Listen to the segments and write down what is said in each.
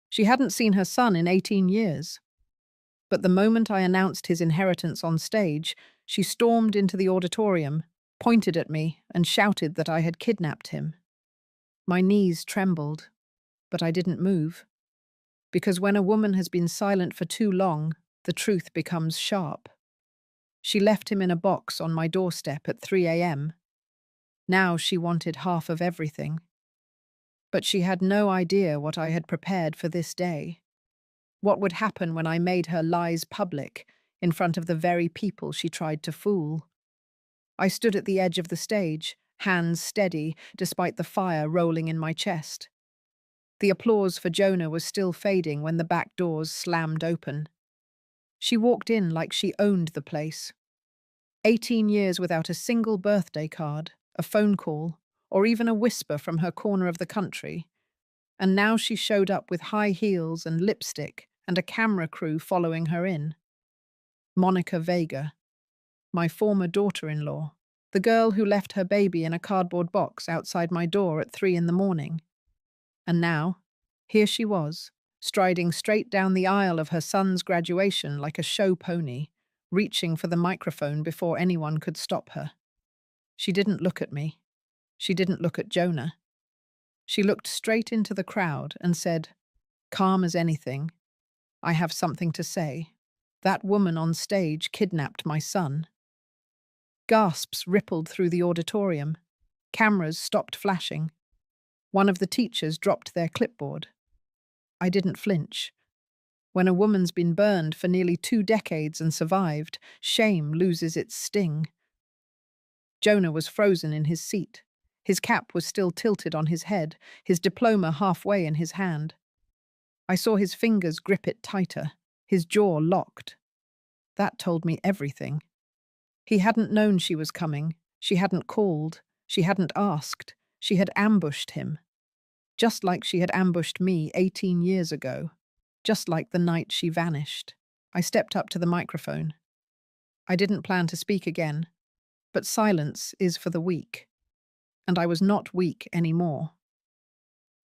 She hadn't seen her son in 18 years. But the moment I announced his inheritance on stage, she stormed into the auditorium, pointed at me, and shouted that I had kidnapped him. My knees trembled, but I didn't move. Because when a woman has been silent for too long, the truth becomes sharp. She left him in a box on my doorstep at 3 a.m. Now she wanted half of everything. But she had no idea what I had prepared for this day. What would happen when I made her lies public in front of the very people she tried to fool? I stood at the edge of the stage, hands steady despite the fire rolling in my chest. The applause for Jonah was still fading when the back doors slammed open. She walked in like she owned the place. 18 years without a single birthday card, a phone call, or even a whisper from her corner of the country. And now she showed up with high heels and lipstick and a camera crew following her in. Monica Vega, my former daughter-in-law, the girl who left her baby in a cardboard box outside my door at 3 in the morning. And now, here she was, striding straight down the aisle of her son's graduation like a show pony, reaching for the microphone before anyone could stop her. She didn't look at me. She didn't look at Jonah. She looked straight into the crowd and said, calm as anything, I have something to say. That woman on stage kidnapped my son. Gasps rippled through the auditorium. Cameras stopped flashing. One of the teachers dropped their clipboard. I didn't flinch. When a woman's been burned for nearly 2 decades and survived, shame loses its sting. Jonah was frozen in his seat. His cap was still tilted on his head, his diploma halfway in his hand. I saw his fingers grip it tighter, his jaw locked. That told me everything. He hadn't known she was coming. She hadn't called. She hadn't asked. She had ambushed him. Just like she had ambushed me 18 years ago. Just like the night she vanished. I stepped up to the microphone. I didn't plan to speak again, but silence is for the weak. And I was not weak anymore.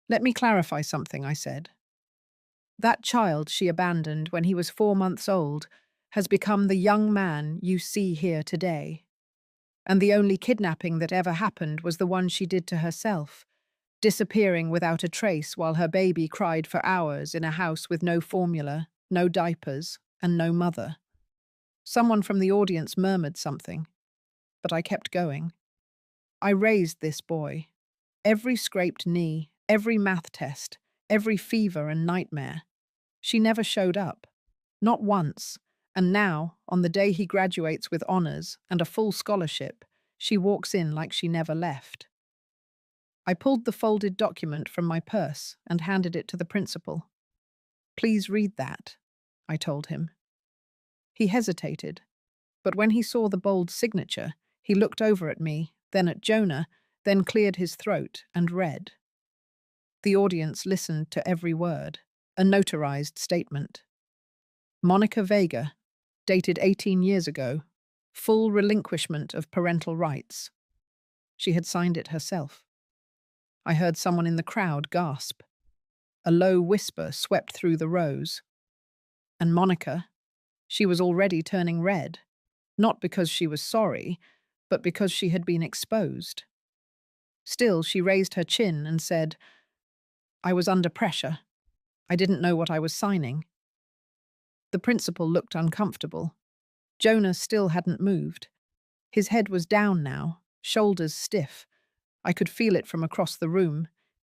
Let me clarify something, I said. That child she abandoned when he was 4 months old has become the young man you see here today. And the only kidnapping that ever happened was the one she did to herself, disappearing without a trace while her baby cried for hours in a house with no formula, no diapers, and no mother. Someone from the audience murmured something, but I kept going. I raised this boy. Every scraped knee, every math test, every fever and nightmare. She never showed up. Not once. And now, on the day he graduates with honors and a full scholarship, she walks in like she never left. I pulled the folded document from my purse and handed it to the principal. Please read that, I told him. He hesitated, but when he saw the bold signature, he looked over at me, then at Jonah, then cleared his throat and read. The audience listened to every word, a notarized statement. Monica Vega, dated 18 years ago, full relinquishment of parental rights. She had signed it herself. I heard someone in the crowd gasp. A low whisper swept through the rows. And Monica, she was already turning red, not because she was sorry, but because she had been exposed. Still, she raised her chin and said, I was under pressure. I didn't know what I was signing. The principal looked uncomfortable. Jonah still hadn't moved. His head was down now, shoulders stiff. I could feel it from across the room.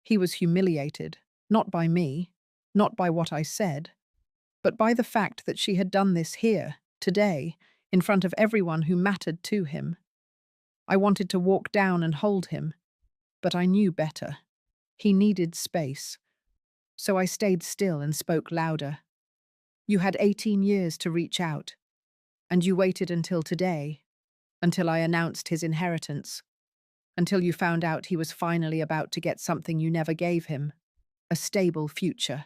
He was humiliated, not by me, not by what I said, but by the fact that she had done this here, today, in front of everyone who mattered to him. I wanted to walk down and hold him, but I knew better. He needed space. So I stayed still and spoke louder. You had 18 years to reach out, and you waited until today, until I announced his inheritance, until you found out he was finally about to get something you never gave him, a stable future.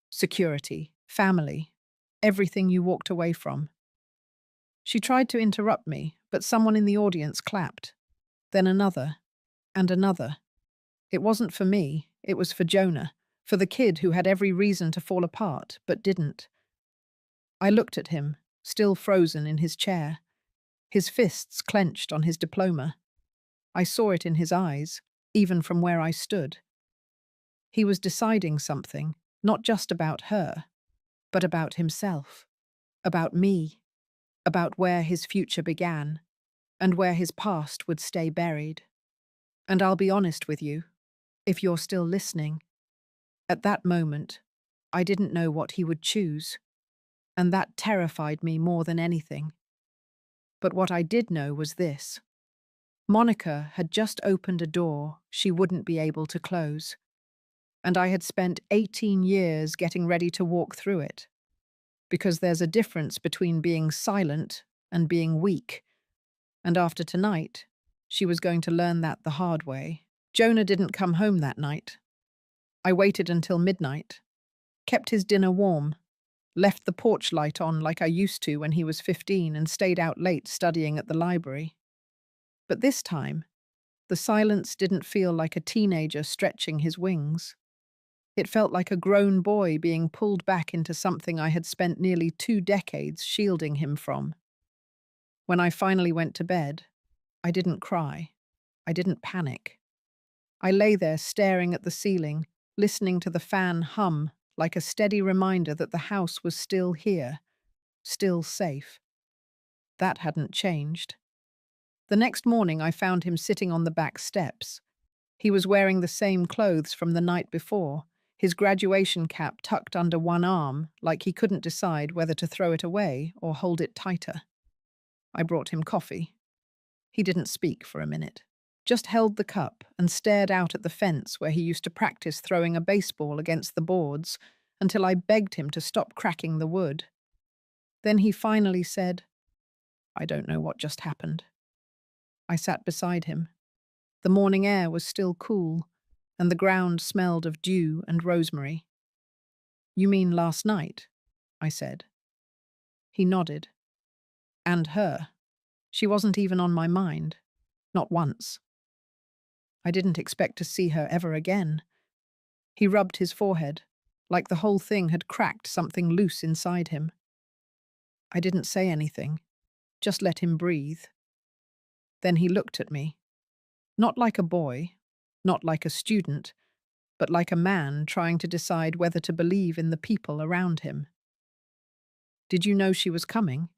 Security, family, everything you walked away from. She tried to interrupt me, but someone in the audience clapped. Then another, and another. It wasn't for me, it was for Jonah, For the kid who had every reason to fall apart, but didn't. I looked at him, still frozen in his chair, his fists clenched on his diploma. I saw it in his eyes, even from where I stood. He was deciding something, not just about her, but about himself, about me, about where his future began, and where his past would stay buried. And I'll be honest with you, if you're still listening, at that moment, I didn't know what he would choose, and that terrified me more than anything. But what I did know was this. Monica had just opened a door she wouldn't be able to close, and I had spent 18 years getting ready to walk through it. Because there's a difference between being silent and being weak, and after tonight, she was going to learn that the hard way. Jonah didn't come home that night. I waited until midnight, kept his dinner warm, left the porch light on like I used to when he was 15 and stayed out late studying at the library. But this time, the silence didn't feel like a teenager stretching his wings. It felt like a grown boy being pulled back into something I had spent nearly 2 decades shielding him from. When I finally went to bed, I didn't cry. I didn't panic. I lay there staring at the ceiling, listening to the fan hum like a steady reminder that the house was still here, still safe. That hadn't changed. The next morning I found him sitting on the back steps. He was wearing the same clothes from the night before, his graduation cap tucked under one arm like he couldn't decide whether to throw it away or hold it tighter. I brought him coffee. He didn't speak for a minute, just held the cup and stared out at the fence where he used to practice throwing a baseball against the boards until I begged him to stop cracking the wood. Then he finally said, "I don't know what just happened." I sat beside him. The morning air was still cool, and the ground smelled of dew and rosemary. "You mean last night?" I said. He nodded. And her. She wasn't even on my mind. Not once. I didn't expect to see her ever again. He rubbed his forehead, like the whole thing had cracked something loose inside him. I didn't say anything, just let him breathe. Then he looked at me. Not like a boy, not like a student, but like a man trying to decide whether to believe in the people around him. "Did you know she was coming?"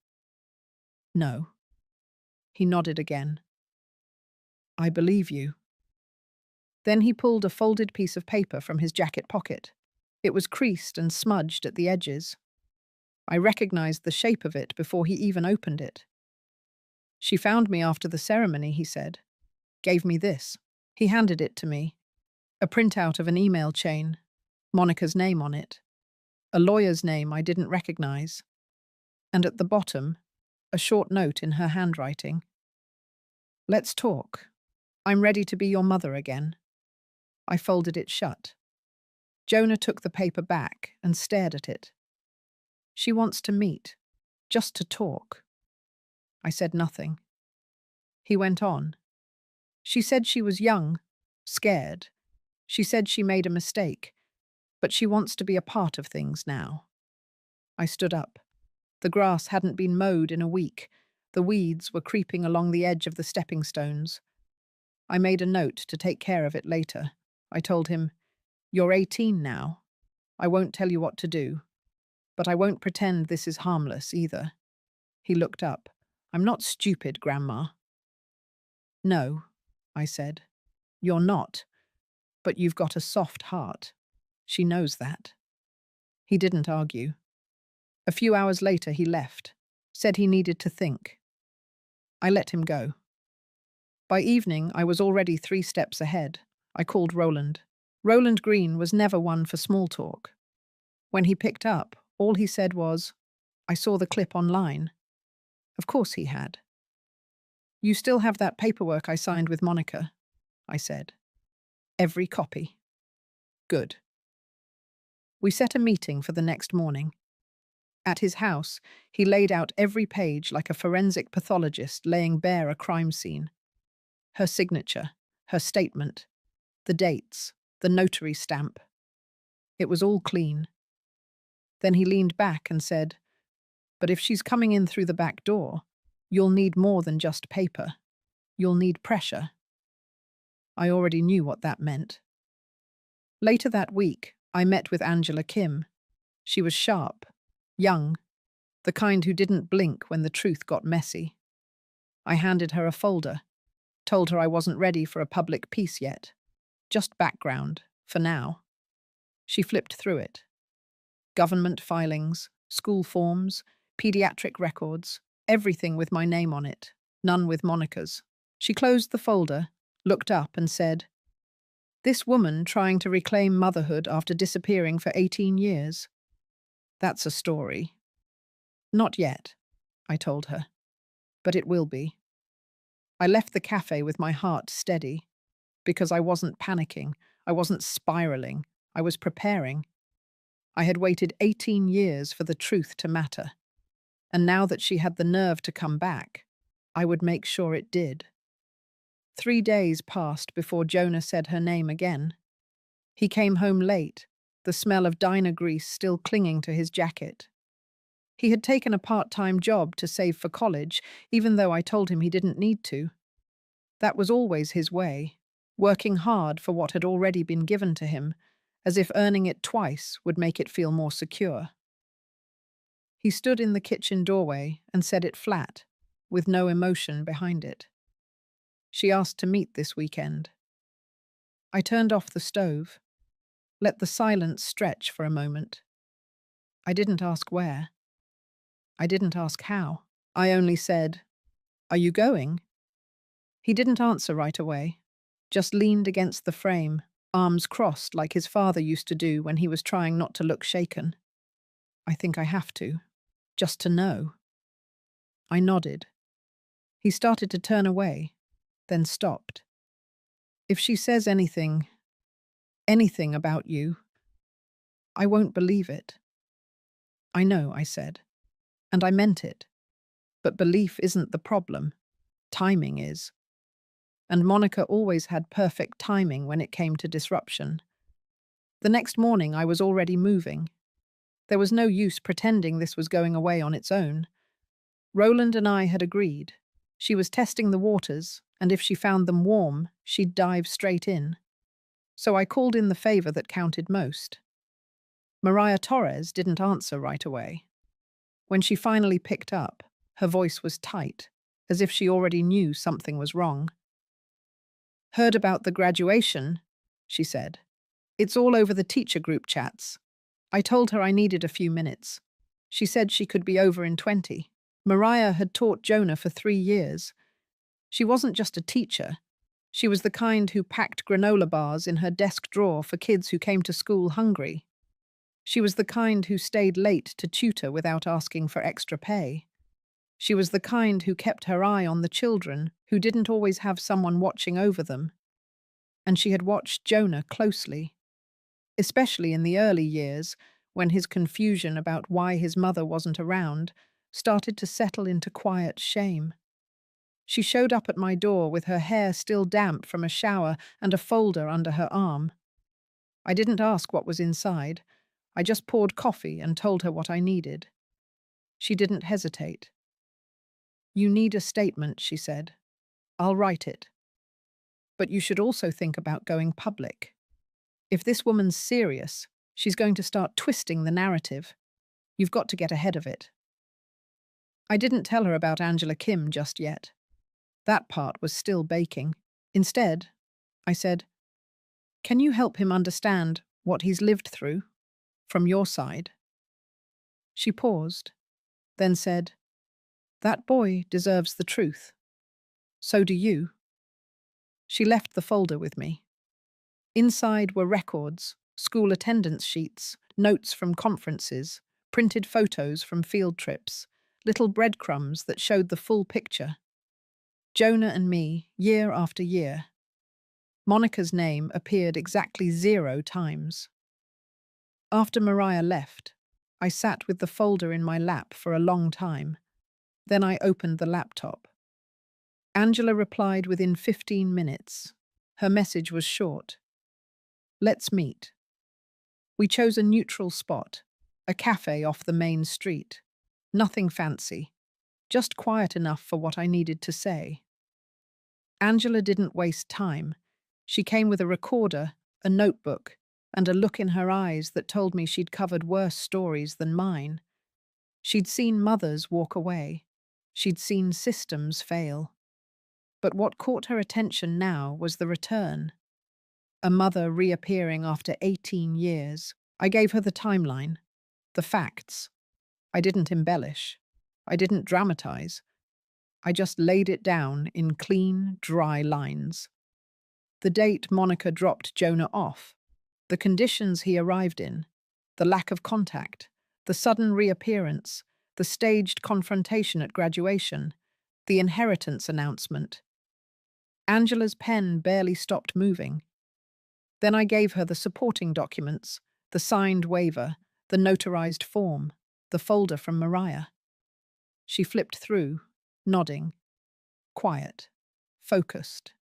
"No." He nodded again. "I believe you." Then he pulled a folded piece of paper from his jacket pocket. It was creased and smudged at the edges. I recognized the shape of it before he even opened it. "She found me after the ceremony," he said. "Gave me this." He handed it to me. A printout of an email chain, Monica's name on it, a lawyer's name I didn't recognize, and at the bottom, a short note in her handwriting. "Let's talk. I'm ready to be your mother again." I folded it shut. Jonah took the paper back and stared at it. "She wants to meet, just to talk." I said nothing. He went on. "She said she was young, scared. She said she made a mistake, but she wants to be a part of things now." I stood up. The grass hadn't been mowed in a week. The weeds were creeping along the edge of the stepping stones. I made a note to take care of it later. I told him, "You're 18 now. I won't tell you what to do, but I won't pretend this is harmless either." He looked up. "I'm not stupid, Grandma." "No," I said. "You're not. But you've got a soft heart. She knows that." He didn't argue. A few hours later he left, said he needed to think. I let him go. By evening I was already 3 steps ahead. I called Roland. Roland Green was never one for small talk. When he picked up, all he said was, "I saw the clip online." Of course he had. "You still have that paperwork I signed with Monica?" I said. "Every copy." "Good." We set a meeting for the next morning. At his house, he laid out every page like a forensic pathologist laying bare a crime scene. Her signature, her statement, the dates, the notary stamp. It was all clean. Then he leaned back and said, "But if she's coming in through the back door, you'll need more than just paper. You'll need pressure." I already knew what that meant. Later that week, I met with Angela Kim. She was sharp, young, the kind who didn't blink when the truth got messy. I handed her a folder, told her I wasn't ready for a public piece yet. Just background, for now. She flipped through it. Government filings, school forms, pediatric records, everything with my name on it, none with Monica's. She closed the folder, looked up and said, "This woman trying to reclaim motherhood after disappearing for 18 years. That's a story." "Not yet," I told her, "but it will be." I left the cafe with my heart steady, because I wasn't panicking, I wasn't spiraling, I was preparing. I had waited 18 years for the truth to matter, and now that she had the nerve to come back, I would make sure it did. 3 days passed before Jonah said her name again. He came home late, the smell of diner grease still clinging to his jacket. He had taken a part-time job to save for college, even though I told him he didn't need to. That was always his way, working hard for what had already been given to him, as if earning it twice would make it feel more secure. He stood in the kitchen doorway and said it flat, with no emotion behind it. "She asked to meet this weekend." I turned off the stove, let the silence stretch for a moment. I didn't ask where. I didn't ask how. I only said, "Are you going?" He didn't answer right away, just leaned against the frame, arms crossed like his father used to do when he was trying not to look shaken. "I think I have to, just to know." I nodded. He started to turn away, then stopped. "If she says anything about you, I won't believe it." "I know," I said, "and I meant it. But belief isn't the problem. Timing is. And Monica always had perfect timing when it came to disruption." The next morning I was already moving. There was no use pretending this was going away on its own. Roland and I had agreed. She was testing the waters, and if she found them warm, she'd dive straight in. So I called in the favor that counted most. Mariah Torres didn't answer right away. When she finally picked up, her voice was tight, as if she already knew something was wrong. "Heard about the graduation," she said. "It's all over the teacher group chats." I told her I needed a few minutes. She said she could be over in 20. Mariah had taught Jonah for 3 years. She wasn't just a teacher. She was the kind who packed granola bars in her desk drawer for kids who came to school hungry. She was the kind who stayed late to tutor without asking for extra pay. She was the kind who kept her eye on the children who didn't always have someone watching over them. And she had watched Jonah closely, especially in the early years when his confusion about why his mother wasn't around started to settle into quiet shame. She showed up at my door with her hair still damp from a shower and a folder under her arm. I didn't ask what was inside. I just poured coffee and told her what I needed. She didn't hesitate. "You need a statement," she said. "I'll write it. But you should also think about going public. If this woman's serious, she's going to start twisting the narrative. You've got to get ahead of it." I didn't tell her about Angela Kim just yet. That part was still baking. Instead, I said, "Can you help him understand what he's lived through, from your side?" She paused, then said, "That boy deserves the truth. So do you." She left the folder with me. Inside were records, school attendance sheets, notes from conferences, printed photos from field trips, little breadcrumbs that showed the full picture. Jonah and me, year after year. Monica's name appeared exactly 0 times. After Mariah left, I sat with the folder in my lap for a long time. Then I opened the laptop. Angela replied within 15 minutes. Her message was short. "Let's meet." We chose a neutral spot, a cafe off the main street. Nothing fancy, just quiet enough for what I needed to say. Angela didn't waste time. She came with a recorder, a notebook, and a look in her eyes that told me she'd covered worse stories than mine. She'd seen mothers walk away. She'd seen systems fail. But what caught her attention now was the return. A mother reappearing after 18 years. I gave her the timeline, the facts. I didn't embellish. I didn't dramatize. I just laid it down in clean, dry lines. The date Monica dropped Jonah off, the conditions he arrived in, the lack of contact, the sudden reappearance, the staged confrontation at graduation, the inheritance announcement. Angela's pen barely stopped moving. Then I gave her the supporting documents, the signed waiver, the notarized form, the folder from Mariah. She flipped through, nodding, quiet, focused.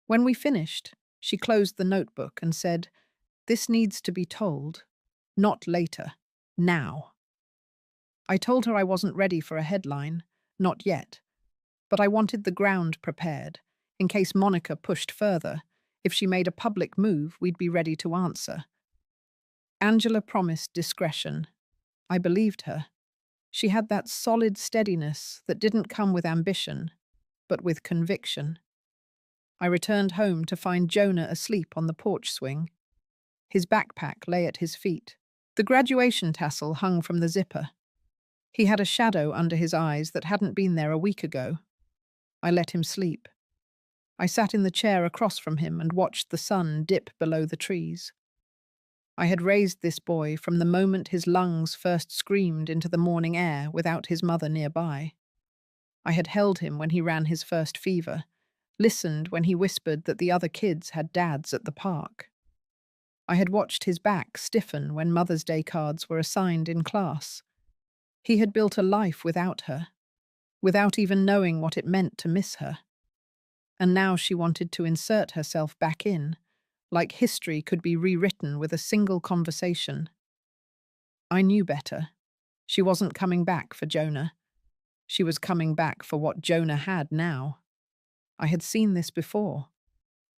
When we finished, she closed the notebook and said, "This needs to be told, not later, now." I told her I wasn't ready for a headline, not yet, but I wanted the ground prepared, in case Monica pushed further. If she made a public move, we'd be ready to answer. Angela promised discretion. I believed her. She had that solid steadiness that didn't come with ambition, but with conviction. I returned home to find Jonah asleep on the porch swing. His backpack lay at his feet. The graduation tassel hung from the zipper. He had a shadow under his eyes that hadn't been there a week ago. I let him sleep. I sat in the chair across from him and watched the sun dip below the trees. I had raised this boy from the moment his lungs first screamed into the morning air without his mother nearby. I had held him when he ran his first fever, listened when he whispered that the other kids had dads at the park. I had watched his back stiffen when Mother's Day cards were assigned in class. He had built a life without her, without even knowing what it meant to miss her. And now she wanted to insert herself back in, like history could be rewritten with a single conversation. I knew better. She wasn't coming back for Jonah. She was coming back for what Jonah had now. I had seen this before.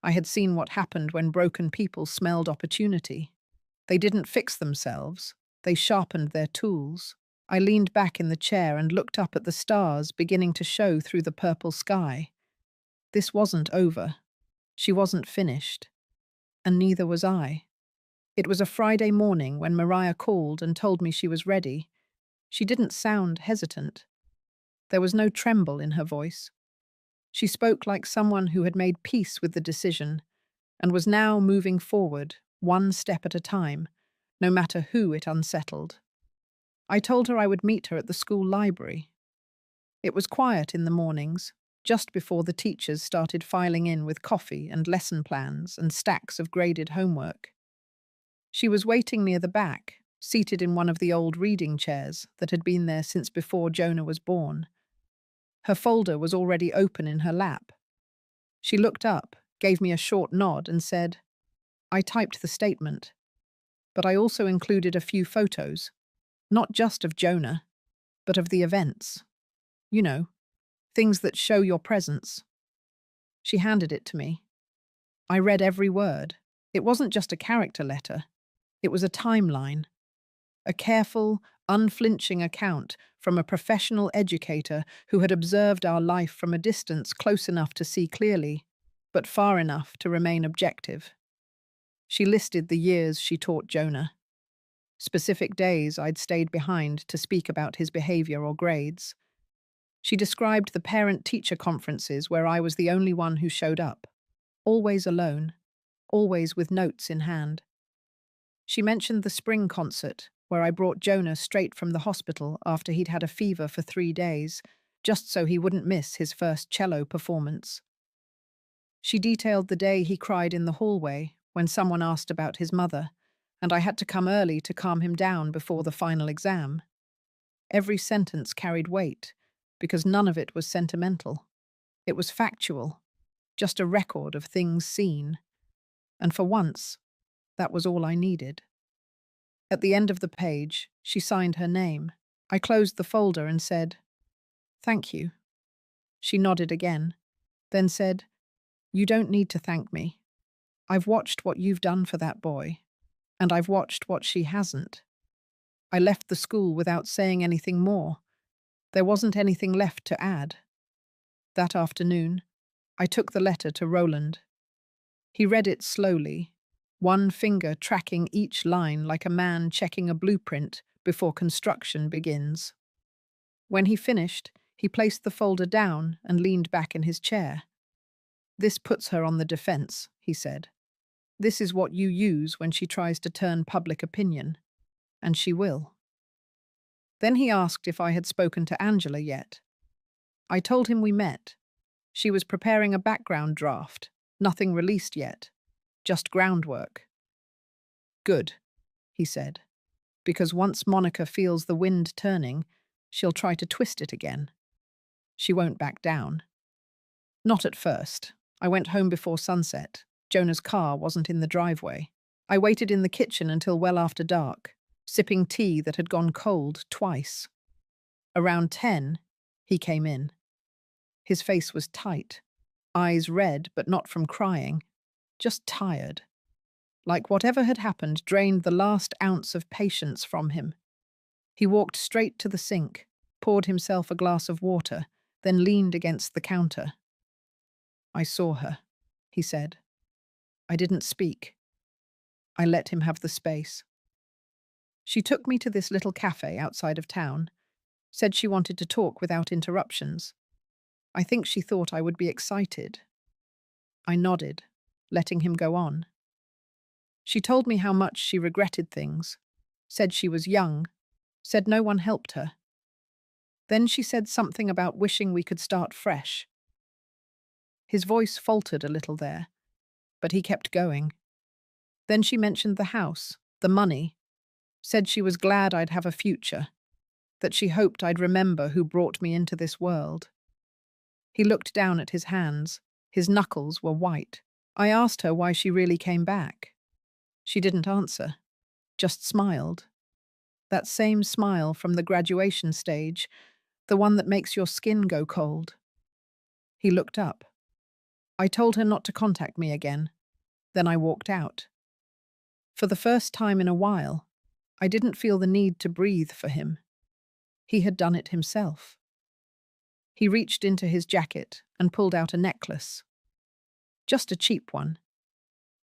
I had seen what happened when broken people smelled opportunity. They didn't fix themselves. They sharpened their tools. I leaned back in the chair and looked up at the stars beginning to show through the purple sky. This wasn't over. She wasn't finished. And neither was I. It was a Friday morning when Mariah called and told me she was ready. She didn't sound hesitant. There was no tremble in her voice. She spoke like someone who had made peace with the decision and was now moving forward, one step at a time, no matter who it unsettled. I told her I would meet her at the school library. It was quiet in the mornings, just before the teachers started filing in with coffee and lesson plans and stacks of graded homework. She was waiting near the back, seated in one of the old reading chairs that had been there since before Jonah was born. Her folder was already open in her lap. She looked up, gave me a short nod and said, "I typed the statement, but I also included a few photos, not just of Jonah, but of the events. You know, things that show your presence." She handed it to me. I read every word. It wasn't just a character letter. It was a timeline. A careful, unflinching account from a professional educator who had observed our life from a distance close enough to see clearly, but far enough to remain objective. She listed the years she taught Jonah. Specific days I'd stayed behind to speak about his behavior or grades. She described the parent-teacher conferences where I was the only one who showed up, always alone, always with notes in hand. She mentioned the spring concert, where I brought Jonah straight from the hospital after he'd had a fever for 3 days, just so he wouldn't miss his first cello performance. She detailed the day he cried in the hallway when someone asked about his mother, and I had to come early to calm him down before the final exam. Every sentence carried weight, because none of it was sentimental. It was factual, just a record of things seen. And for once, that was all I needed. At the end of the page, she signed her name. I closed the folder and said, "Thank you." She nodded again, then said, "You don't need to thank me. I've watched what you've done for that boy, and I've watched what she hasn't. I left the school without saying anything more. There wasn't anything left to add." That afternoon, I took the letter to Roland. He read it slowly, one finger tracking each line like a man checking a blueprint before construction begins. When he finished, he placed the folder down and leaned back in his chair. "This puts her on the defense," he said. "This is what you use when she tries to turn public opinion. And she will." Then he asked if I had spoken to Angela yet. I told him we met. She was preparing a background draft, nothing released yet, just groundwork. "Good," he said, "because once Monica feels the wind turning, she'll try to twist it again. She won't back down." Not at first. I went home before sunset. Jonah's car wasn't in the driveway. I waited in the kitchen until well after dark, sipping tea that had gone cold twice. Around 10, he came in. His face was tight, eyes red but not from crying, just tired. Like whatever had happened drained the last ounce of patience from him. He walked straight to the sink, poured himself a glass of water, then leaned against the counter. "I saw her," he said. I didn't speak. I let him have the space. "She took me to this little cafe outside of town, said she wanted to talk without interruptions. I think she thought I would be excited." I nodded, letting him go on. "She told me how much she regretted things, said she was young, said no one helped her. Then she said something about wishing we could start fresh." His voice faltered a little there, but he kept going. "Then she mentioned the house, the money, said she was glad I'd have a future, that she hoped I'd remember who brought me into this world." He looked down at his hands. His knuckles were white. I asked her why she really came back. She didn't answer, just smiled. That same smile from the graduation stage, the one that makes your skin go cold. He looked up. I told her not to contact me again. Then I walked out. For the first time in a while, I didn't feel the need to breathe for him. He had done it himself. He reached into his jacket and pulled out a necklace. Just a cheap one.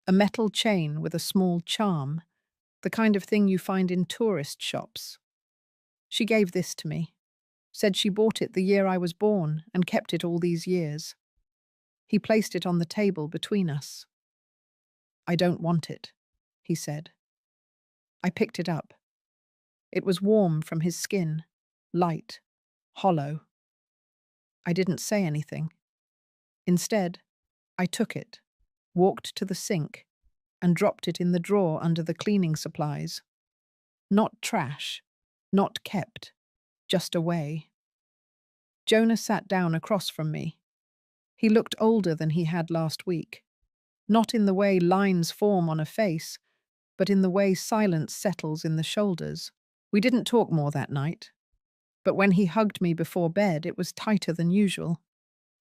A metal chain with a small charm, the kind of thing you find in tourist shops. "She gave this to me. Said she bought it the year I was born and kept it all these years." He placed it on the table between us. "I don't want it," he said. I picked it up. It was warm from his skin, light, hollow. I didn't say anything. Instead, I took it, walked to the sink, and dropped it in the drawer under the cleaning supplies. Not trash, not kept, just away. Jonah sat down across from me. He looked older than he had last week. Not in the way lines form on a face, but in the way silence settles in the shoulders. We didn't talk more that night. But when he hugged me before bed, it was tighter than usual.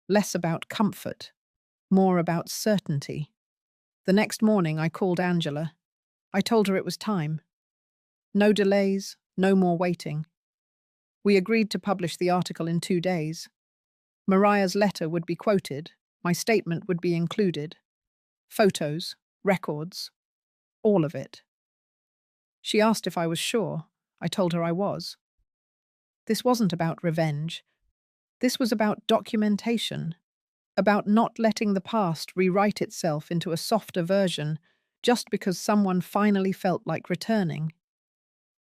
Less about comfort, more about certainty. The next morning, I called Angela. I told her it was time. No delays, no more waiting. We agreed to publish the article in 2 days. Mariah's letter would be quoted, my statement would be included. Photos, records, all of it. She asked if I was sure. I told her I was. This wasn't about revenge. This was about documentation, about not letting the past rewrite itself into a softer version just because someone finally felt like returning.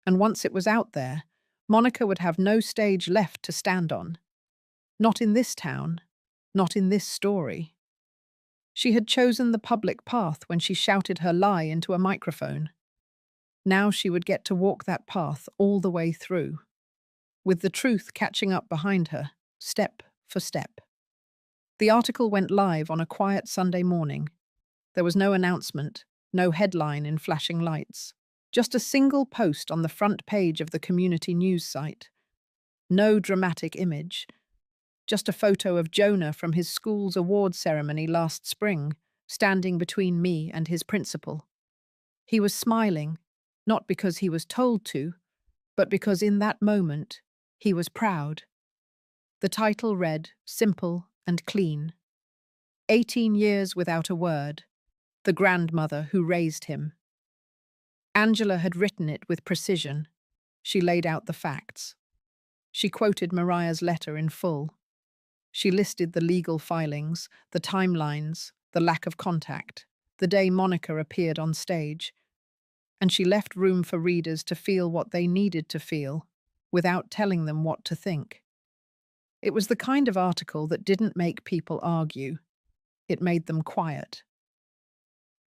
And once it was out there, Monica would have no stage left to stand on. Not in this town, not in this story. She had chosen the public path when she shouted her lie into a microphone. Now she would get to walk that path all the way through, with the truth catching up behind her, step for step. The article went live on a quiet Sunday morning. There was no announcement, no headline in flashing lights. Just a single post on the front page of the community news site. No dramatic image. Just a photo of Jonah from his school's award ceremony last spring, standing between me and his principal. He was smiling, not because he was told to, but because in that moment he was proud. The title read, simple and clean, 18 years without a word, the grandmother who raised him. Angela had written it with precision. She laid out the facts. She quoted Mariah's letter in full. She listed the legal filings, the timelines, the lack of contact, the day Monica appeared on stage, and she left room for readers to feel what they needed to feel, without telling them what to think. It was the kind of article that didn't make people argue. It made them quiet.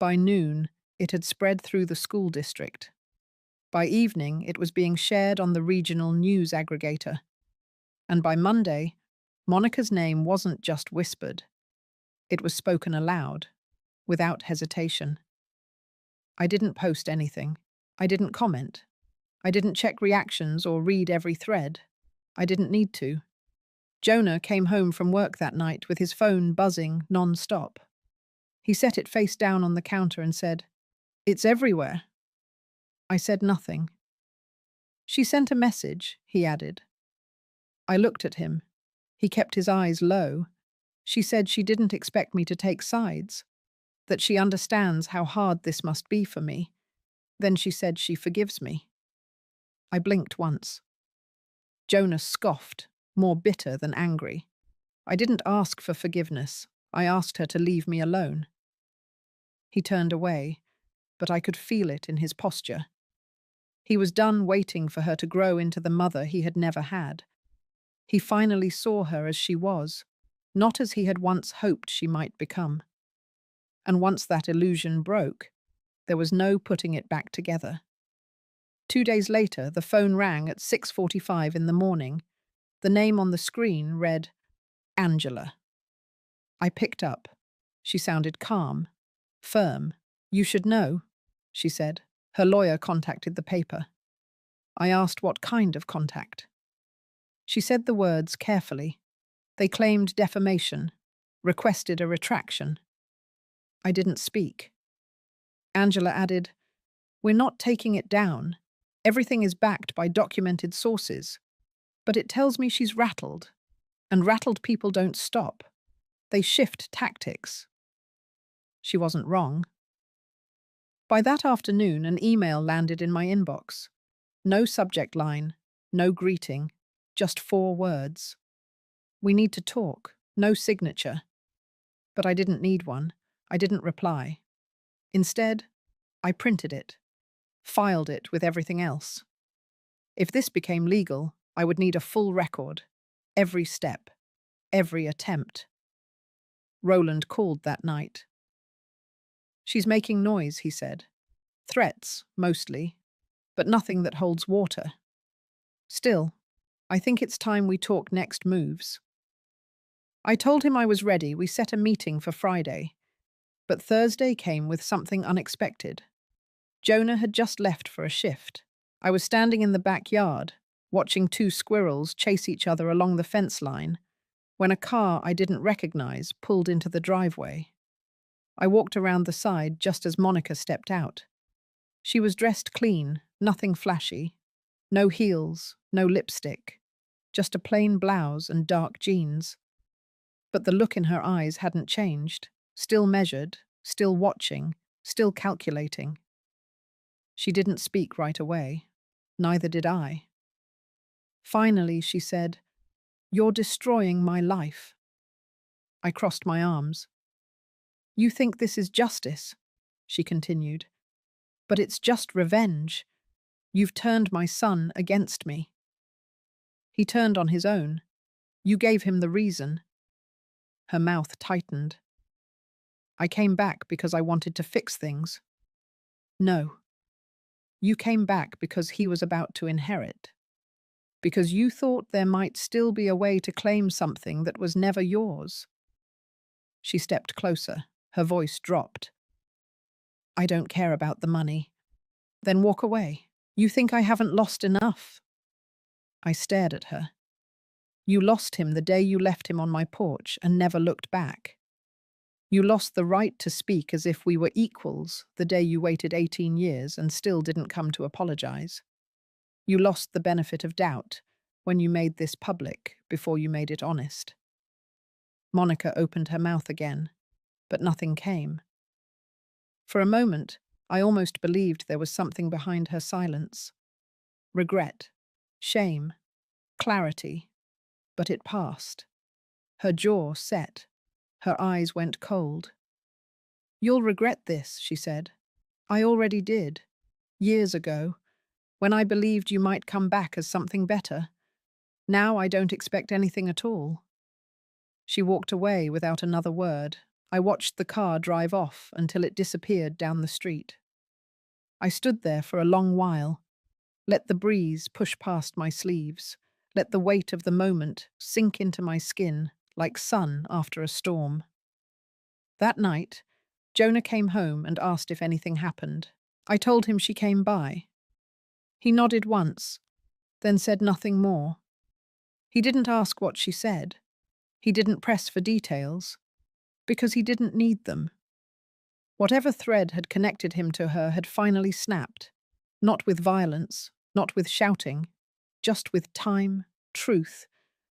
By noon, it had spread through the school district. By evening, it was being shared on the regional news aggregator. And by Monday, Monica's name wasn't just whispered. It was spoken aloud, without hesitation. I didn't post anything. I didn't comment. I didn't check reactions or read every thread. I didn't need to. Jonah came home from work that night with his phone buzzing non-stop. He set it face down on the counter and said, "It's everywhere." I said nothing. "She sent a message," he added. I looked at him. He kept his eyes low. She said she didn't expect me to take sides, that she understands how hard this must be for me. Then she said she forgives me. I blinked once. Jonah scoffed, more bitter than angry. I didn't ask for forgiveness. I asked her to leave me alone. He turned away, but I could feel it in his posture. He was done waiting for her to grow into the mother he had never had. He finally saw her as she was, not as he had once hoped she might become. And once that illusion broke, there was no putting it back together. 2 days later, the phone rang at 6:45 in the morning. The name on the screen read, Angela. I picked up. She sounded calm, firm. "You should know," she said. Her lawyer contacted the paper. I asked what kind of contact. She said the words carefully. They claimed defamation, requested a retraction. I didn't speak. Angela added, "We're not taking it down. Everything is backed by documented sources. But it tells me she's rattled. And rattled people don't stop. They shift tactics." She wasn't wrong. By that afternoon, an email landed in my inbox. No subject line, no greeting, just 4 words. "We need to talk," no signature. But I didn't need one. I didn't reply. Instead, I printed it, filed it with everything else. If this became legal, I would need a full record, every step, every attempt. Roland called that night. "She's making noise," he said. "Threats, mostly, but nothing that holds water. Still, I think it's time we talk next moves." I told him I was ready. We set a meeting for Friday. But Thursday came with something unexpected. Jonah had just left for a shift. I was standing in the backyard, watching 2 squirrels chase each other along the fence line, when a car I didn't recognize pulled into the driveway. I walked around the side just as Monica stepped out. She was dressed clean, nothing flashy. No heels, no lipstick, just a plain blouse and dark jeans. But the look in her eyes hadn't changed, still measured, still watching, still calculating. She didn't speak right away. Neither did I. Finally, she said, "You're destroying my life." I crossed my arms. "You think this is justice," she continued. "But it's just revenge. You've turned my son against me." He turned on his own. "You gave him the reason." Her mouth tightened. "I came back because I wanted to fix things." "No. You came back because he was about to inherit. Because you thought there might still be a way to claim something that was never yours." She stepped closer. Her voice dropped. "I don't care about the money. Then walk away. You think I haven't lost enough? I stared at her. You lost him the day you left him on my porch and never looked back. You lost the right to speak as if we were equals the day you waited 18 years and still didn't come to apologize. You lost the benefit of doubt when you made this public before you made it honest. Monica opened her mouth again, but nothing came. For a moment, I almost believed there was something behind her silence. Regret, shame, clarity. But it passed. Her jaw set. Her eyes went cold. You'll regret this, she said. I already did. Years ago, when I believed you might come back as something better. Now I don't expect anything at all. She walked away without another word. I watched the car drive off until it disappeared down the street. I stood there for a long while, let the breeze push past my sleeves, let the weight of the moment sink into my skin like sun after a storm. That night, Jonah came home and asked if anything happened. I told him she came by. He nodded once, then said nothing more. He didn't ask what she said. He didn't press for details, because he didn't need them. Whatever thread had connected him to her had finally snapped, not with violence, not with shouting, just with time, truth,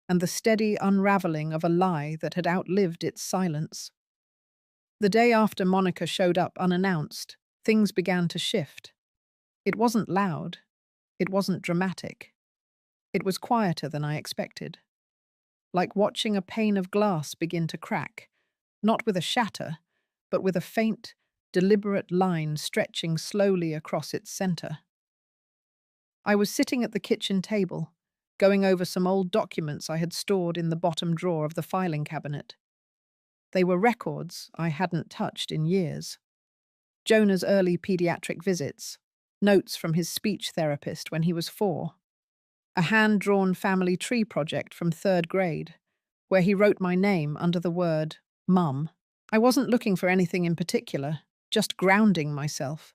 and the steady unraveling of a lie that had outlived its silence. The day after Monica showed up unannounced, things began to shift. It wasn't loud. It wasn't dramatic. It was quieter than I expected. Like watching a pane of glass begin to crack, not with a shatter, but with a faint, deliberate line stretching slowly across its center. I was sitting at the kitchen table, going over some old documents I had stored in the bottom drawer of the filing cabinet. They were records I hadn't touched in years. Jonah's early pediatric visits, notes from his speech therapist when he was 4, a hand-drawn family tree project from 3rd grade, where he wrote my name under the word Mum. I wasn't looking for anything in particular, just grounding myself,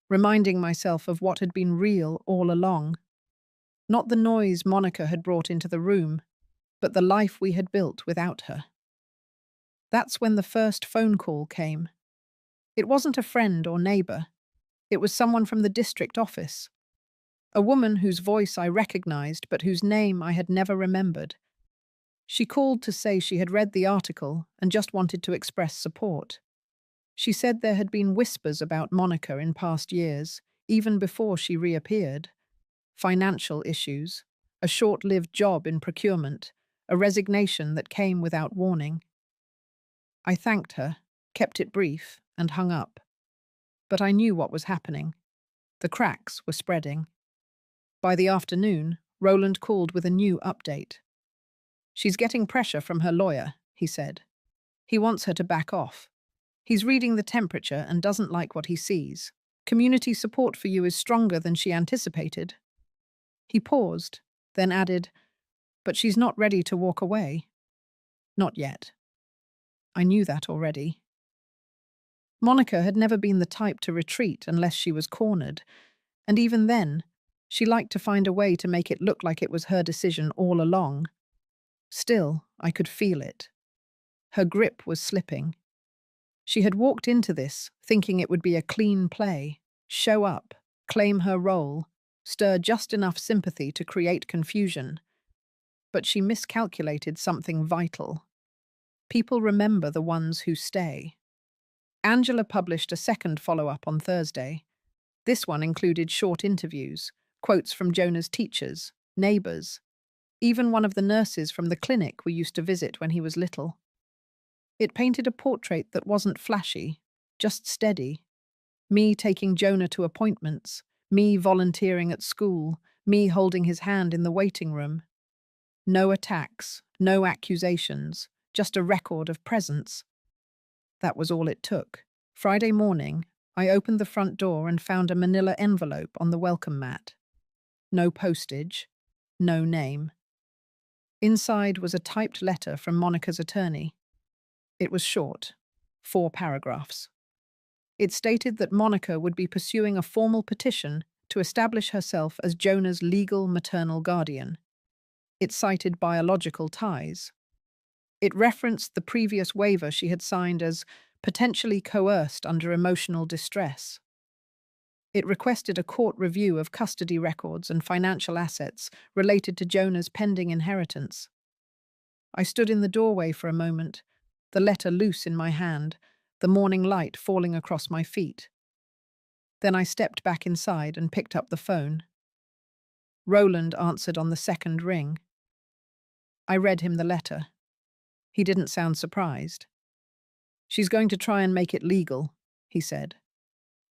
reminding myself of what had been real all along. Not the noise Monica had brought into the room, but the life we had built without her. That's when the first phone call came. It wasn't a friend or neighbor. It was someone from the district office. A woman whose voice I recognized but whose name I had never remembered. She called to say she had read the article and just wanted to express support. She said there had been whispers about Monica in past years, even before she reappeared. Financial issues, a short-lived job in procurement, a resignation that came without warning. I thanked her, kept it brief, and hung up. But I knew what was happening. The cracks were spreading. By the afternoon, Roland called with a new update. She's getting pressure from her lawyer, he said. He wants her to back off. He's reading the temperature and doesn't like what he sees. Community support for you is stronger than she anticipated. He paused, then added, but she's not ready to walk away. Not yet. I knew that already. Monica had never been the type to retreat unless she was cornered, and even then, she liked to find a way to make it look like it was her decision all along. Still, I could feel it. Her grip was slipping. She had walked into this, thinking it would be a clean play, show up, claim her role, stir just enough sympathy to create confusion. But she miscalculated something vital. People remember the ones who stay. Angela published a second follow-up on Thursday. This one included short interviews, quotes from Jonah's teachers, neighbors, even one of the nurses from the clinic we used to visit when he was little. It painted a portrait that wasn't flashy, just steady. Me taking Jonah to appointments, me volunteering at school, me holding his hand in the waiting room. No attacks, no accusations, just a record of presence. That was all it took. Friday morning, I opened the front door and found a manila envelope on the welcome mat. No postage, no name. Inside was a typed letter from Monica's attorney. It was short, 4 paragraphs. It stated that Monica would be pursuing a formal petition to establish herself as Jonah's legal maternal guardian. It cited biological ties. It referenced the previous waiver she had signed as potentially coerced under emotional distress. It requested a court review of custody records and financial assets related to Jonah's pending inheritance. I stood in the doorway for a moment, the letter loose in my hand, the morning light falling across my feet. Then I stepped back inside and picked up the phone. Roland answered on the second ring. I read him the letter. He didn't sound surprised. "She's going to try and make it legal," he said.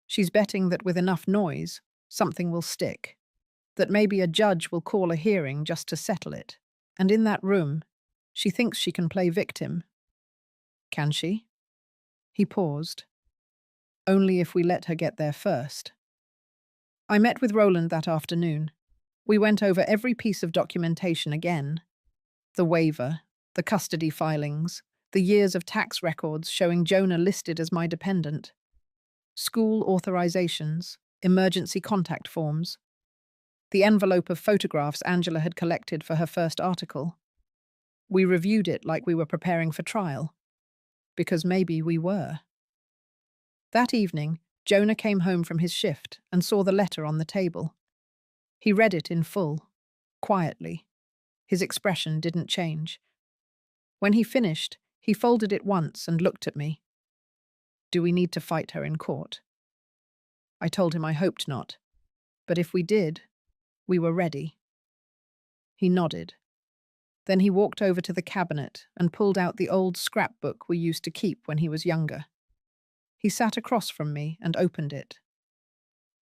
"She's betting that with enough noise, something will stick. That maybe a judge will call a hearing just to settle it. And in that room, she thinks she can play victim." "Can she?" He paused. "Only if we let her get there first." I met with Roland that afternoon. We went over every piece of documentation again. The waiver, the custody filings, the years of tax records showing Jonah listed as my dependent, school authorizations, emergency contact forms, the envelope of photographs Angela had collected for her first article. We reviewed it like we were preparing for trial, because maybe we were. That evening, Jonah came home from his shift and saw the letter on the table. He read it in full, quietly. His expression didn't change. When he finished, he folded it once and looked at me. "Do we need to fight her in court?" I told him I hoped not, but if we did, we were ready. He nodded. Then he walked over to the cabinet and pulled out the old scrapbook we used to keep when he was younger. He sat across from me and opened it.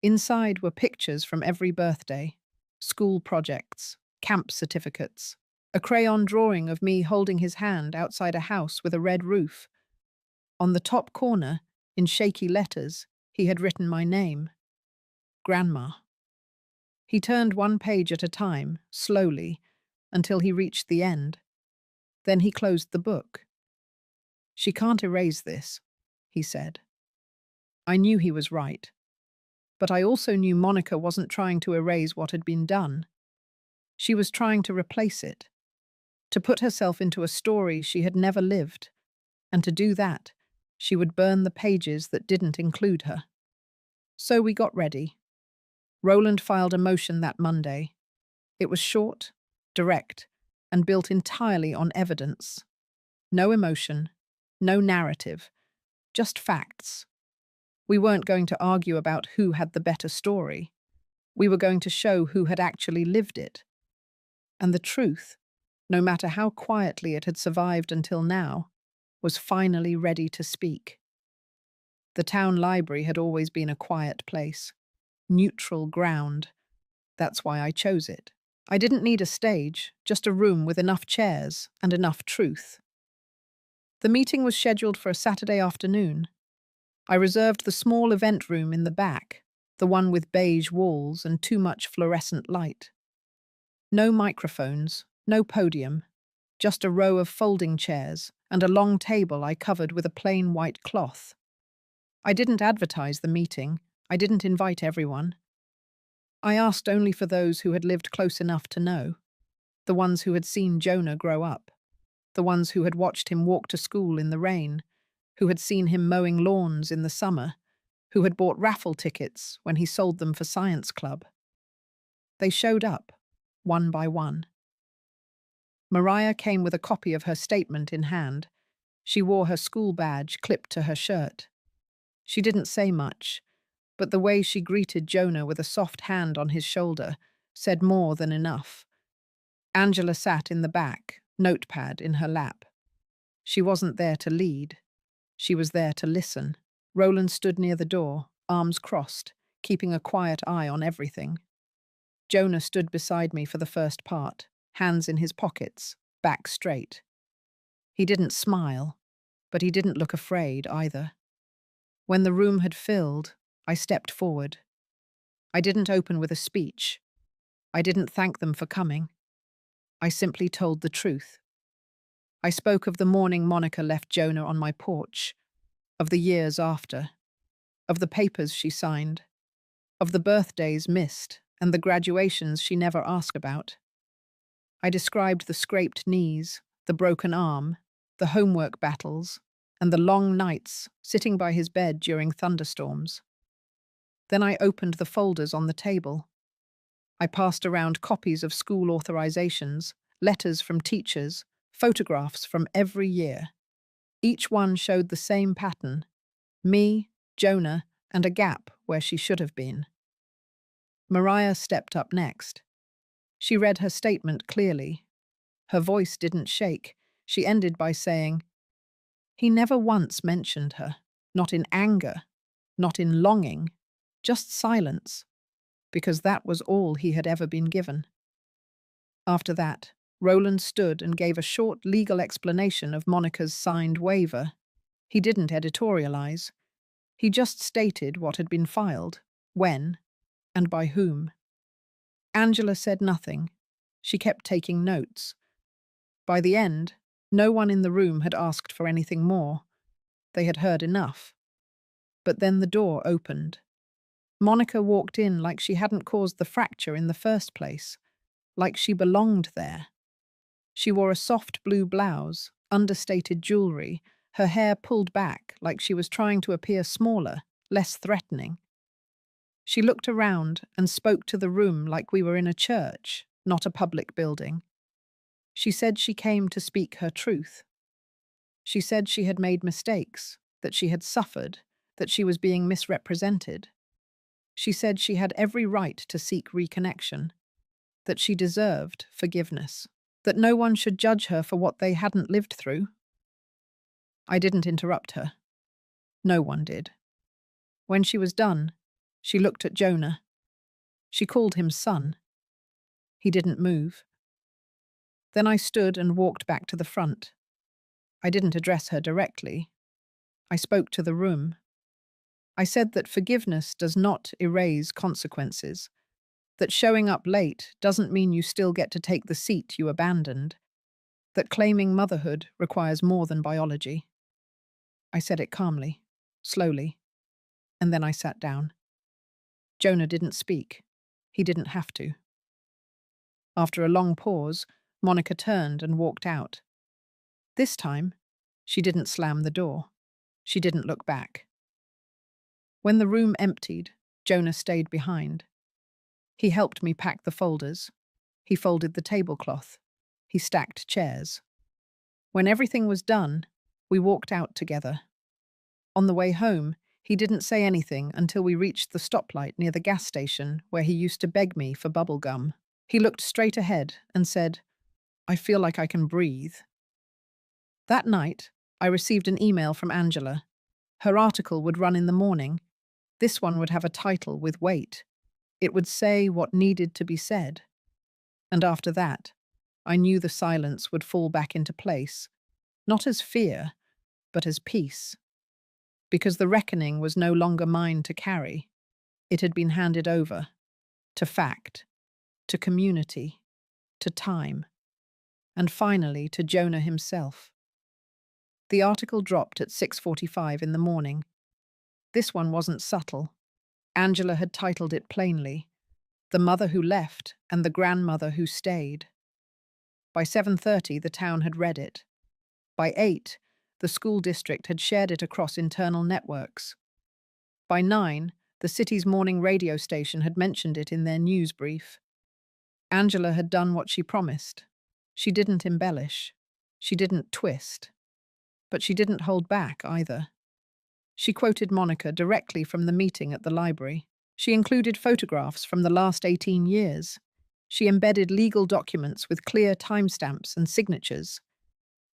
Inside were pictures from every birthday, school projects, camp certificates, a crayon drawing of me holding his hand outside a house with a red roof. On the top corner, in shaky letters, he had written my name, Grandma. He turned one page at a time, slowly, until he reached the end. Then he closed the book. "She can't erase this," he said. I knew he was right. But I also knew Monica wasn't trying to erase what had been done. She was trying to replace it, to put herself into a story she had never lived, and to do that, she would burn the pages that didn't include her. So we got ready. Roland filed a motion that Monday. It was short, direct, and built entirely on evidence. No emotion, no narrative, just facts. We weren't going to argue about who had the better story. We were going to show who had actually lived it. And the truth, no matter how quietly it had survived until now, was finally ready to speak. The town library had always been a quiet place, neutral ground. That's why I chose it. I didn't need a stage, just a room with enough chairs and enough truth. The meeting was scheduled for a Saturday afternoon. I reserved the small event room in the back, the one with beige walls and too much fluorescent light. No microphones, no podium, just a row of folding chairs and a long table I covered with a plain white cloth. I didn't advertise the meeting. I didn't invite everyone. I asked only for those who had lived close enough to know, the ones who had seen Jonah grow up, the ones who had watched him walk to school in the rain, who had seen him mowing lawns in the summer, who had bought raffle tickets when he sold them for science club. They showed up, one by one. Mariah came with a copy of her statement in hand. She wore her school badge clipped to her shirt. She didn't say much, but the way she greeted Jonah with a soft hand on his shoulder said more than enough. Angela sat in the back, notepad in her lap. She wasn't there to lead. She was there to listen. Roland stood near the door, arms crossed, keeping a quiet eye on everything. Jonah stood beside me for the first part, hands in his pockets, back straight. He didn't smile, but he didn't look afraid either. When the room had filled, I stepped forward. I didn't open with a speech. I didn't thank them for coming. I simply told the truth. I spoke of the morning Monica left Jonah on my porch, of the years after. of the papers she signed, of the birthdays missed and the graduations she never asked about. I described the scraped knees, the broken arm, the homework battles, and the long nights sitting by his bed during thunderstorms. Then I opened the folders on the table. I passed around copies of school authorizations, letters from teachers, photographs from every year. Each one showed the same pattern: me, Jonah, and a gap where she should have been. Mariah stepped up next. She read her statement clearly. Her voice didn't shake. She ended by saying, "He never once mentioned her, not in anger, not in longing, just silence, because that was all he had ever been given." After that, Roland stood and gave a short legal explanation of Monica's signed waiver. He didn't editorialize. He just stated what had been filed, when, and by whom. Angela said nothing. She kept taking notes. By the end, no one in the room had asked for anything more. They had heard enough. But then the door opened. Monica walked in like she hadn't caused the fracture in the first place, like she belonged there. She wore a soft blue blouse, understated jewelry, her hair pulled back like she was trying to appear smaller, less threatening. She looked around and spoke to the room like we were in a church, not a public building. She said she came to speak her truth. She said she had made mistakes, that she had suffered, that she was being misrepresented. She said she had every right to seek reconnection, that she deserved forgiveness, that no one should judge her for what they hadn't lived through. I didn't interrupt her. No one did. When she was done, she looked at Jonah. She called him son. He didn't move. Then I stood and walked back to the front. I didn't address her directly. I spoke to the room. I said that forgiveness does not erase consequences, that showing up late doesn't mean you still get to take the seat you abandoned, that claiming motherhood requires more than biology. I said it calmly, slowly, and then I sat down. Jonah didn't speak. He didn't have to. After a long pause, Monica turned and walked out. This time, she didn't slam the door. She didn't look back. When the room emptied, Jonah stayed behind. He helped me pack the folders. He folded the tablecloth. He stacked chairs. When everything was done, we walked out together. On the way home, he didn't say anything until we reached the stoplight near the gas station where he used to beg me for bubble gum. He looked straight ahead and said, "I feel like I can breathe." That night, I received an email from Angela. Her article would run in the morning. This one would have a title with weight. It would say what needed to be said. And after that, I knew the silence would fall back into place, not as fear, but as peace. Because the reckoning was no longer mine to carry. It had been handed over, to fact, to community, to time, and finally to Jonah himself. The article dropped at 6:45 in the morning. This one wasn't subtle. Angela had titled it plainly, "The Mother Who Left and the Grandmother Who Stayed." By 7:30, the town had read it. By 8, the school district had shared it across internal networks. By 9, the city's morning radio station had mentioned it in their news brief. Angela had done what she promised. She didn't embellish. She didn't twist. But she didn't hold back either. She quoted Monica directly from the meeting at the library. She included photographs from the last 18 years. She embedded legal documents with clear timestamps and signatures.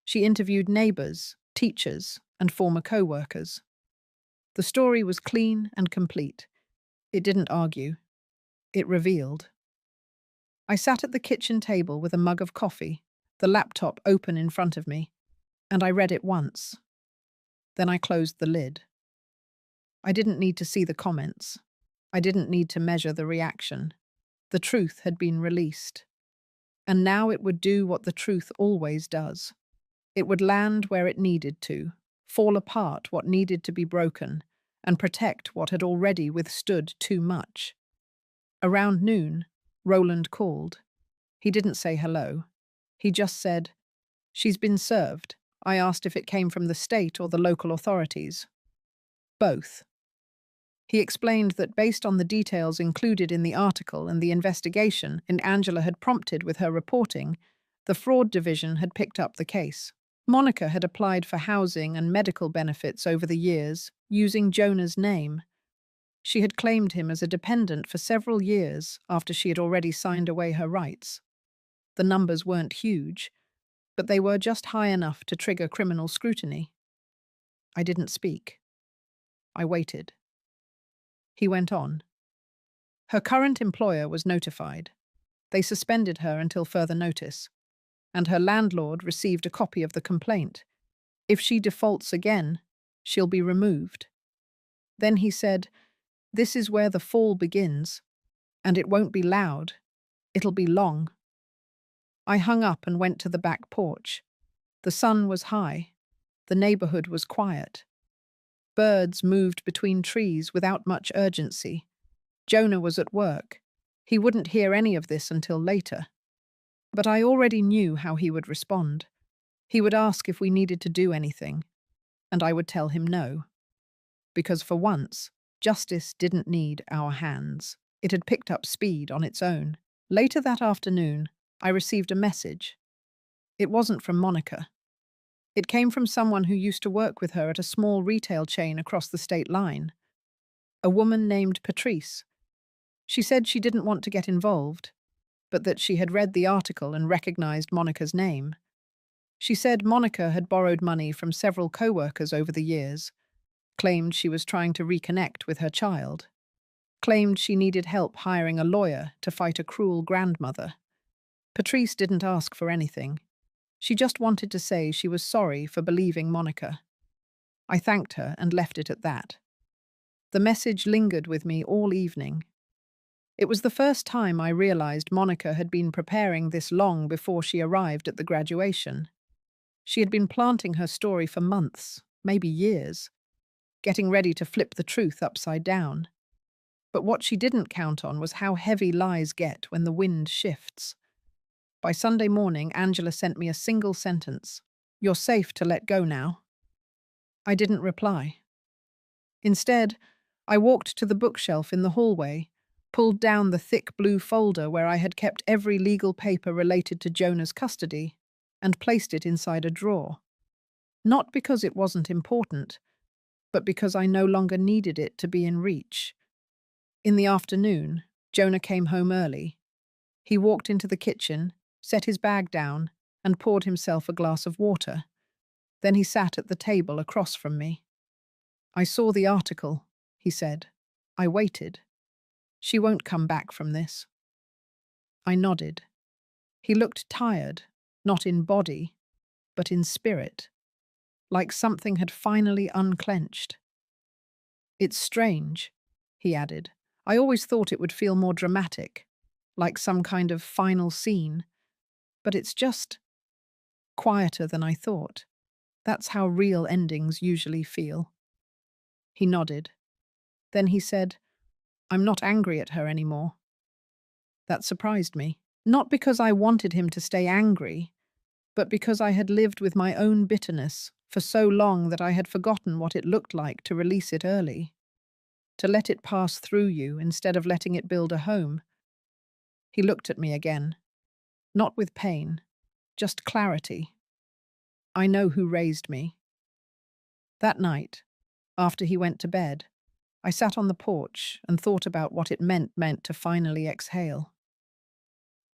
She interviewed neighbors, teachers, and former co-workers. The story was clean and complete. It didn't argue. It revealed. I sat at the kitchen table with a mug of coffee, the laptop open in front of me, and I read it once. Then I closed the lid. I didn't need to see the comments. I didn't need to measure the reaction. The truth had been released. And now it would do what the truth always does. It would land where it needed to, fall apart what needed to be broken, and protect what had already withstood too much. Around noon, Roland called. He didn't say hello. He just said, "She's been served." I asked if it came from the state or the local authorities. Both. He explained that based on the details included in the article and the investigation Angela had prompted with her reporting, the fraud division had picked up the case. Monica had applied for housing and medical benefits over the years, using Jonah's name. She had claimed him as a dependent for several years after she had already signed away her rights. The numbers weren't huge, but they were just high enough to trigger criminal scrutiny. I didn't speak. I waited. He went on. Her current employer was notified. They suspended her until further notice, and her landlord received a copy of the complaint. If she defaults again, she'll be removed. Then he said, "This is where the fall begins, and it won't be loud. It'll be long." I hung up and went to the back porch. The sun was high. The neighborhood was quiet. Birds moved between trees without much urgency. Jonah was at work. He wouldn't hear any of this until later. But I already knew how he would respond. He would ask if we needed to do anything, and I would tell him no. Because for once, justice didn't need our hands. It had picked up speed on its own. Later that afternoon, I received a message. It wasn't from Monica. It came from someone who used to work with her at a small retail chain across the state line. A woman named Patrice. She said she didn't want to get involved, but that she had read the article and recognized Monica's name. She said Monica had borrowed money from several co-workers over the years, claimed she was trying to reconnect with her child, claimed she needed help hiring a lawyer to fight a cruel grandmother. Patrice didn't ask for anything. She just wanted to say she was sorry for believing Monica. I thanked her and left it at that. The message lingered with me all evening. It was the first time I realized Monica had been preparing this long before she arrived at the graduation. She had been planting her story for months, maybe years, getting ready to flip the truth upside down. But what she didn't count on was how heavy lies get when the wind shifts. By Sunday morning, Angela sent me a single sentence. "You're safe to let go now." I didn't reply. Instead, I walked to the bookshelf in the hallway, pulled down the thick blue folder where I had kept every legal paper related to Jonah's custody, and placed it inside a drawer. Not because it wasn't important, but because I no longer needed it to be in reach. In the afternoon, Jonah came home early. He walked into the kitchen, set his bag down, and poured himself a glass of water. Then he sat at the table across from me. "I saw the article," he said. "I waited. She won't come back from this." I nodded. He looked tired, not in body, but in spirit, like something had finally unclenched. "It's strange," he added. "I always thought it would feel more dramatic, like some kind of final scene. But it's just quieter than I thought. That's how real endings usually feel." He nodded. Then he said, "I'm not angry at her anymore." That surprised me. Not because I wanted him to stay angry, but because I had lived with my own bitterness for so long that I had forgotten what it looked like to release it early, to let it pass through you instead of letting it build a home. He looked at me again, not with pain, just clarity. "I know who raised me." That night, after he went to bed, I sat on the porch and thought about what it meant to finally exhale.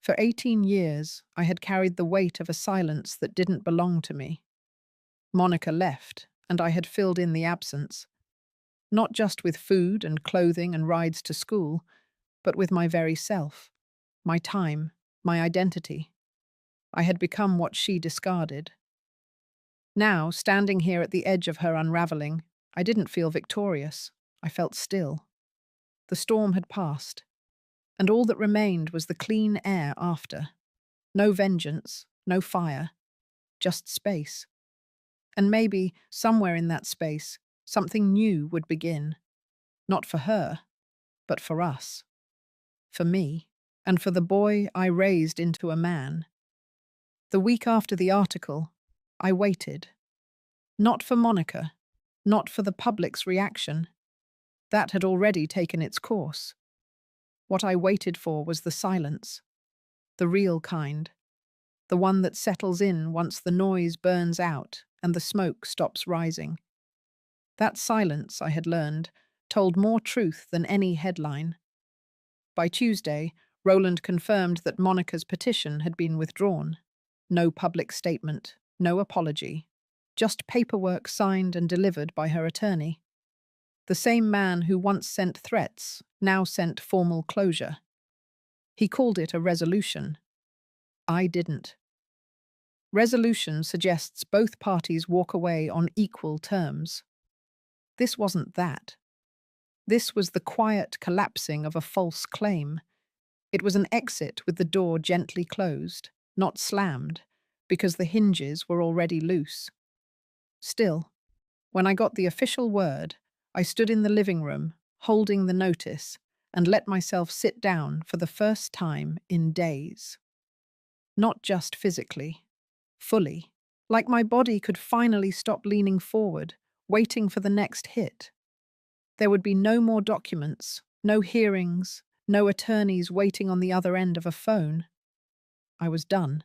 For 18 years, I had carried the weight of a silence that didn't belong to me. Monica left, and I had filled in the absence, not just with food and clothing and rides to school, but with my very self, my time, my identity. I had become what she discarded. Now, standing here at the edge of her unraveling, I didn't feel victorious. I felt still. The storm had passed, and all that remained was the clean air after. No vengeance, no fire, just space. And maybe, somewhere in that space, Something new would begin, not for her, but for us, for me, and for the boy I raised into a man. The week after the article, I waited. Not for Monica, not for the public's reaction. That had already taken its course. What I waited for was the silence, the real kind, the one that settles in once the noise burns out and the smoke stops rising. That silence, I had learned, told more truth than any headline. By Tuesday, Roland confirmed that Monica's petition had been withdrawn. No public statement, no apology, just paperwork signed and delivered by her attorney. The same man who once sent threats now sent formal closure. He called it a resolution. I didn't. Resolution suggests both parties walk away on equal terms. This wasn't that. This was the quiet collapsing of a false claim. It was an exit with the door gently closed, not slammed, because the hinges were already loose. Still, when I got the official word, I stood in the living room, holding the notice, and let myself sit down for the first time in days. Not just physically, fully, like my body could finally stop leaning forward, waiting for the next hit. There would be no more documents, no hearings, no attorneys waiting on the other end of a phone. I was done.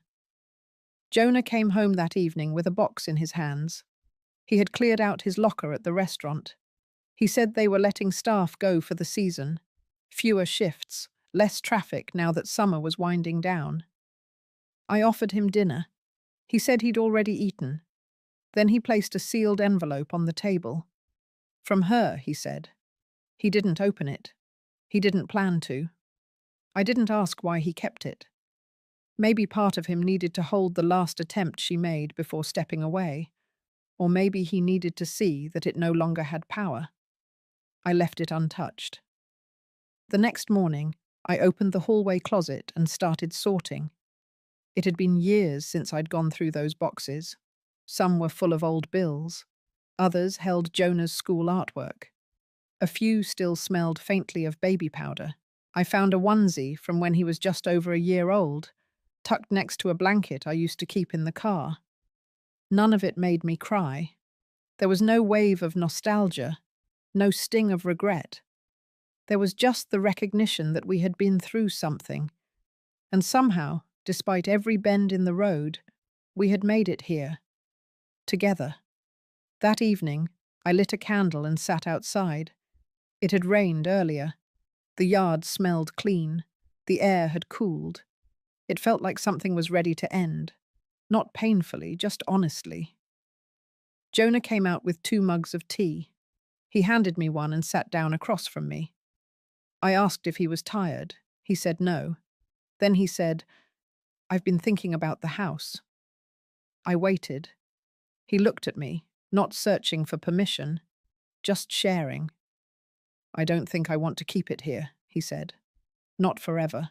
Jonah came home that evening with a box in his hands. He had cleared out his locker at the restaurant. He said they were letting staff go for the season. Fewer shifts, less traffic now that summer was winding down. I offered him dinner. He said he'd already eaten. Then he placed a sealed envelope on the table. From her, he said. He didn't open it. He didn't plan to. I didn't ask why he kept it. Maybe part of him needed to hold the last attempt she made before stepping away. Or maybe he needed to see that it no longer had power. I left it untouched. The next morning, I opened the hallway closet and started sorting. It had been years since I'd gone through those boxes. Some were full of old bills. Others held Jonah's school artwork. A few still smelled faintly of baby powder. I found a onesie from when he was just over a year old, tucked next to a blanket I used to keep in the car. None of it made me cry. There was no wave of nostalgia, no sting of regret. There was just the recognition that we had been through something. And somehow, despite every bend in the road, we had made it here. Together. That evening, I lit a candle and sat outside. It had rained earlier. The yard smelled clean. The air had cooled. It felt like something was ready to end. Not painfully, just honestly. Jonah came out with 2 mugs of tea. He handed me one and sat down across from me. I asked if he was tired. He said no. Then he said, "I've been thinking about the house." I waited. He looked at me, not searching for permission, just sharing. "I don't think I want to keep it here," he said. "Not forever.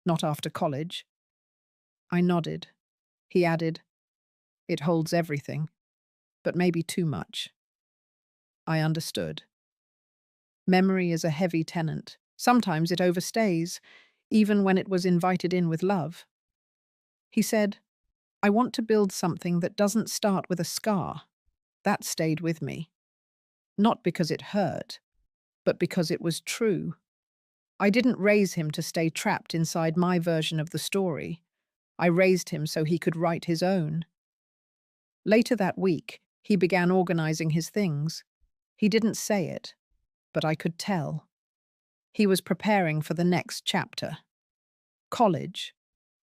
Not after college." I nodded. He added, "It holds everything, but maybe too much." I understood. Memory is a heavy tenant. Sometimes it overstays, even when it was invited in with love. He said, "I want to build something that doesn't start with a scar." That stayed with me. Not because it hurt, but because it was true. I didn't raise him to stay trapped inside my version of the story. I raised him so he could write his own. Later that week, he began organizing his things. He didn't say it, but I could tell. He was preparing for the next chapter. College,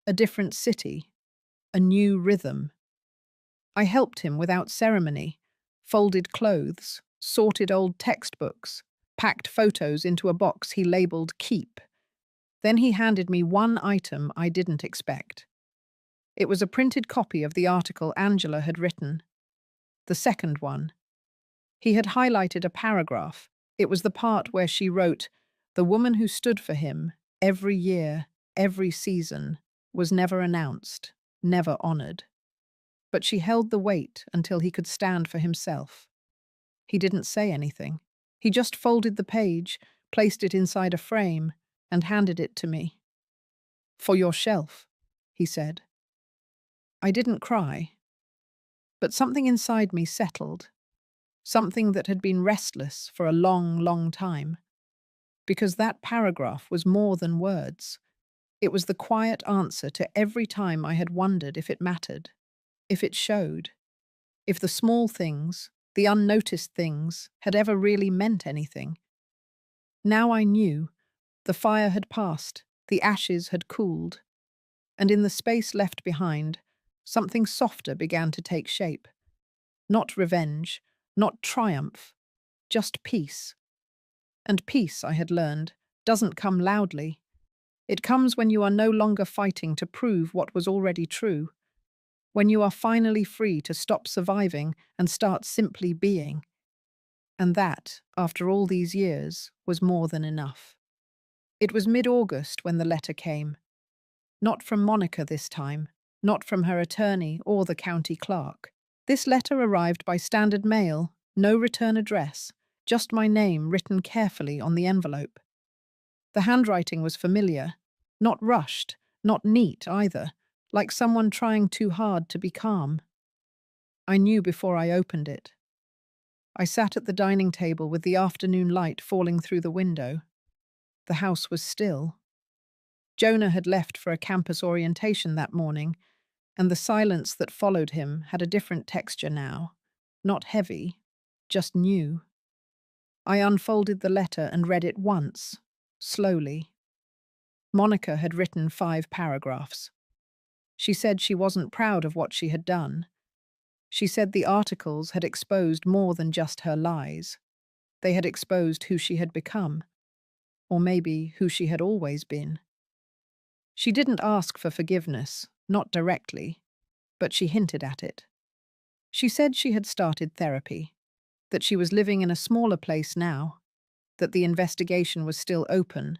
a different city, a new rhythm. I helped him without ceremony, folded clothes, sorted old textbooks, packed photos into a box he labeled Keep. Then he handed me one item I didn't expect. It was a printed copy of the article Angela had written. The second one. He had highlighted a paragraph. It was the part where she wrote, "The woman who stood for him, every year, every season, was never announced, never honored." But she held the weight until he could stand for himself. He didn't say anything. He just folded the page, placed it inside a frame, and handed it to me. "For your shelf," he said. I didn't cry, but something inside me settled, something that had been restless for a long, long time. Because that paragraph was more than words. It was the quiet answer to every time I had wondered if it mattered, if it showed, if the small things, the unnoticed things, had ever really meant anything. Now I knew. The fire had passed, the ashes had cooled, and in the space left behind, something softer began to take shape. Not revenge, not triumph, just peace. And peace, I had learned, doesn't come loudly. It comes when you are no longer fighting to prove what was already true, when you are finally free to stop surviving and start simply being. And that, after all these years, was more than enough. It was mid-August when the letter came. Not from Monica this time, not from her attorney or the county clerk. This letter arrived by standard mail, no return address, just my name written carefully on the envelope. The handwriting was familiar, not rushed, not neat either, like someone trying too hard to be calm. I knew before I opened it. I sat at the dining table with the afternoon light falling through the window. The house was still. Jonah had left for a campus orientation that morning, and the silence that followed him had a different texture now. Not heavy, just new. I unfolded the letter and read it once, slowly. Monica had written 5 paragraphs. She said she wasn't proud of what she had done. She said the articles had exposed more than just her lies. They had exposed who she had become, or maybe who she had always been. She didn't ask for forgiveness, not directly, but she hinted at it. She said she had started therapy, that she was living in a smaller place now, that the investigation was still open,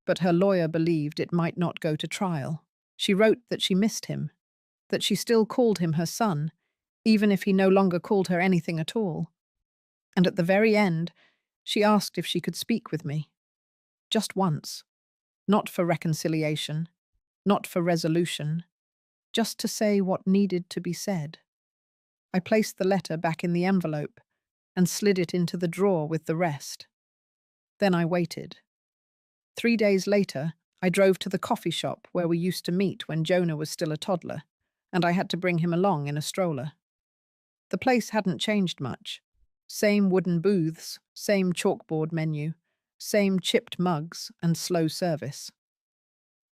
but her lawyer believed it might not go to trial. She wrote that she missed him, that she still called him her son, even if he no longer called her anything at all. And at the very end, she asked if she could speak with me. Just once. Not for reconciliation, not for resolution, just to say what needed to be said. I placed the letter back in the envelope and slid it into the drawer with the rest. Then I waited. 3 days later, I drove to the coffee shop where we used to meet when Jonah was still a toddler, and I had to bring him along in a stroller. The place hadn't changed much. Same wooden booths, same chalkboard menu, same chipped mugs and slow service.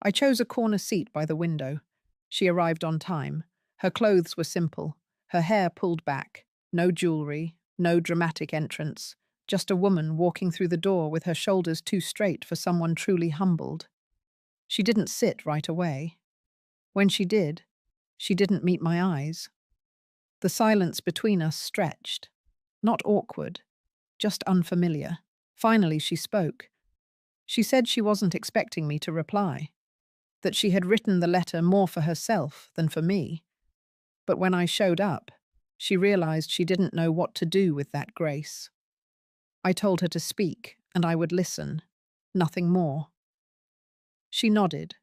I chose a corner seat by the window. She arrived on time. Her clothes were simple, her hair pulled back, no jewelry, no dramatic entrance, just a woman walking through the door with her shoulders too straight for someone truly humbled. She didn't sit right away. When she did, she didn't meet my eyes. The silence between us stretched. Not awkward, just unfamiliar. Finally, she spoke. She said she wasn't expecting me to reply, that she had written the letter more for herself than for me. But when I showed up, she realized she didn't know what to do with that grace. I told her to speak, and I would listen. Nothing more. She nodded.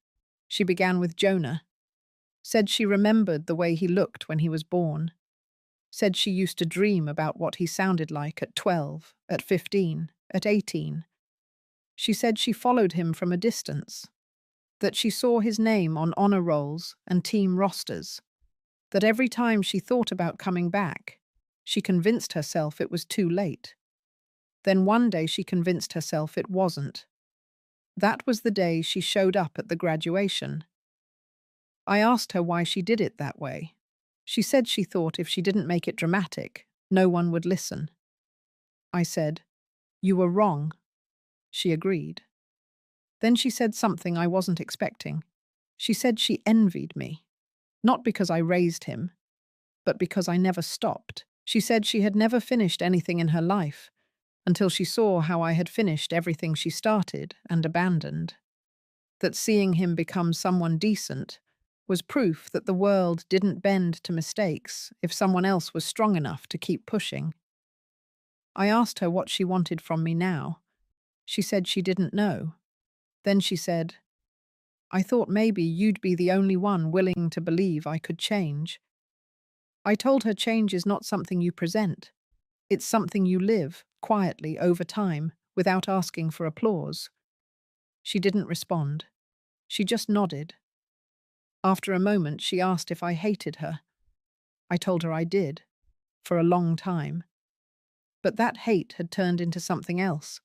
She began with Jonah. Said she remembered the way he looked when he was born. Said she used to dream about what he sounded like at 12, at 15, at 18. She said she followed him from a distance, that she saw his name on honor rolls and team rosters, that every time she thought about coming back, she convinced herself it was too late. Then one day she convinced herself it wasn't. That was the day she showed up at the graduation. I asked her why she did it that way. She said she thought if she didn't make it dramatic, no one would listen. I said, "You were wrong." She agreed. Then she said something I wasn't expecting. She said she envied me, not because I raised him, but because I never stopped. She said she had never finished anything in her life until she saw how I had finished everything she started and abandoned. That seeing him become someone decent was proof that the world didn't bend to mistakes if someone else was strong enough to keep pushing. I asked her what she wanted from me now. She said she didn't know. Then she said, I thought maybe you'd be the only one willing to believe I could change. I told her change is not something you present. It's something you live, quietly, over time, without asking for applause. She didn't respond. She just nodded. After a moment, she asked if I hated her. I told her I did, for a long time. But that hate had turned into something else.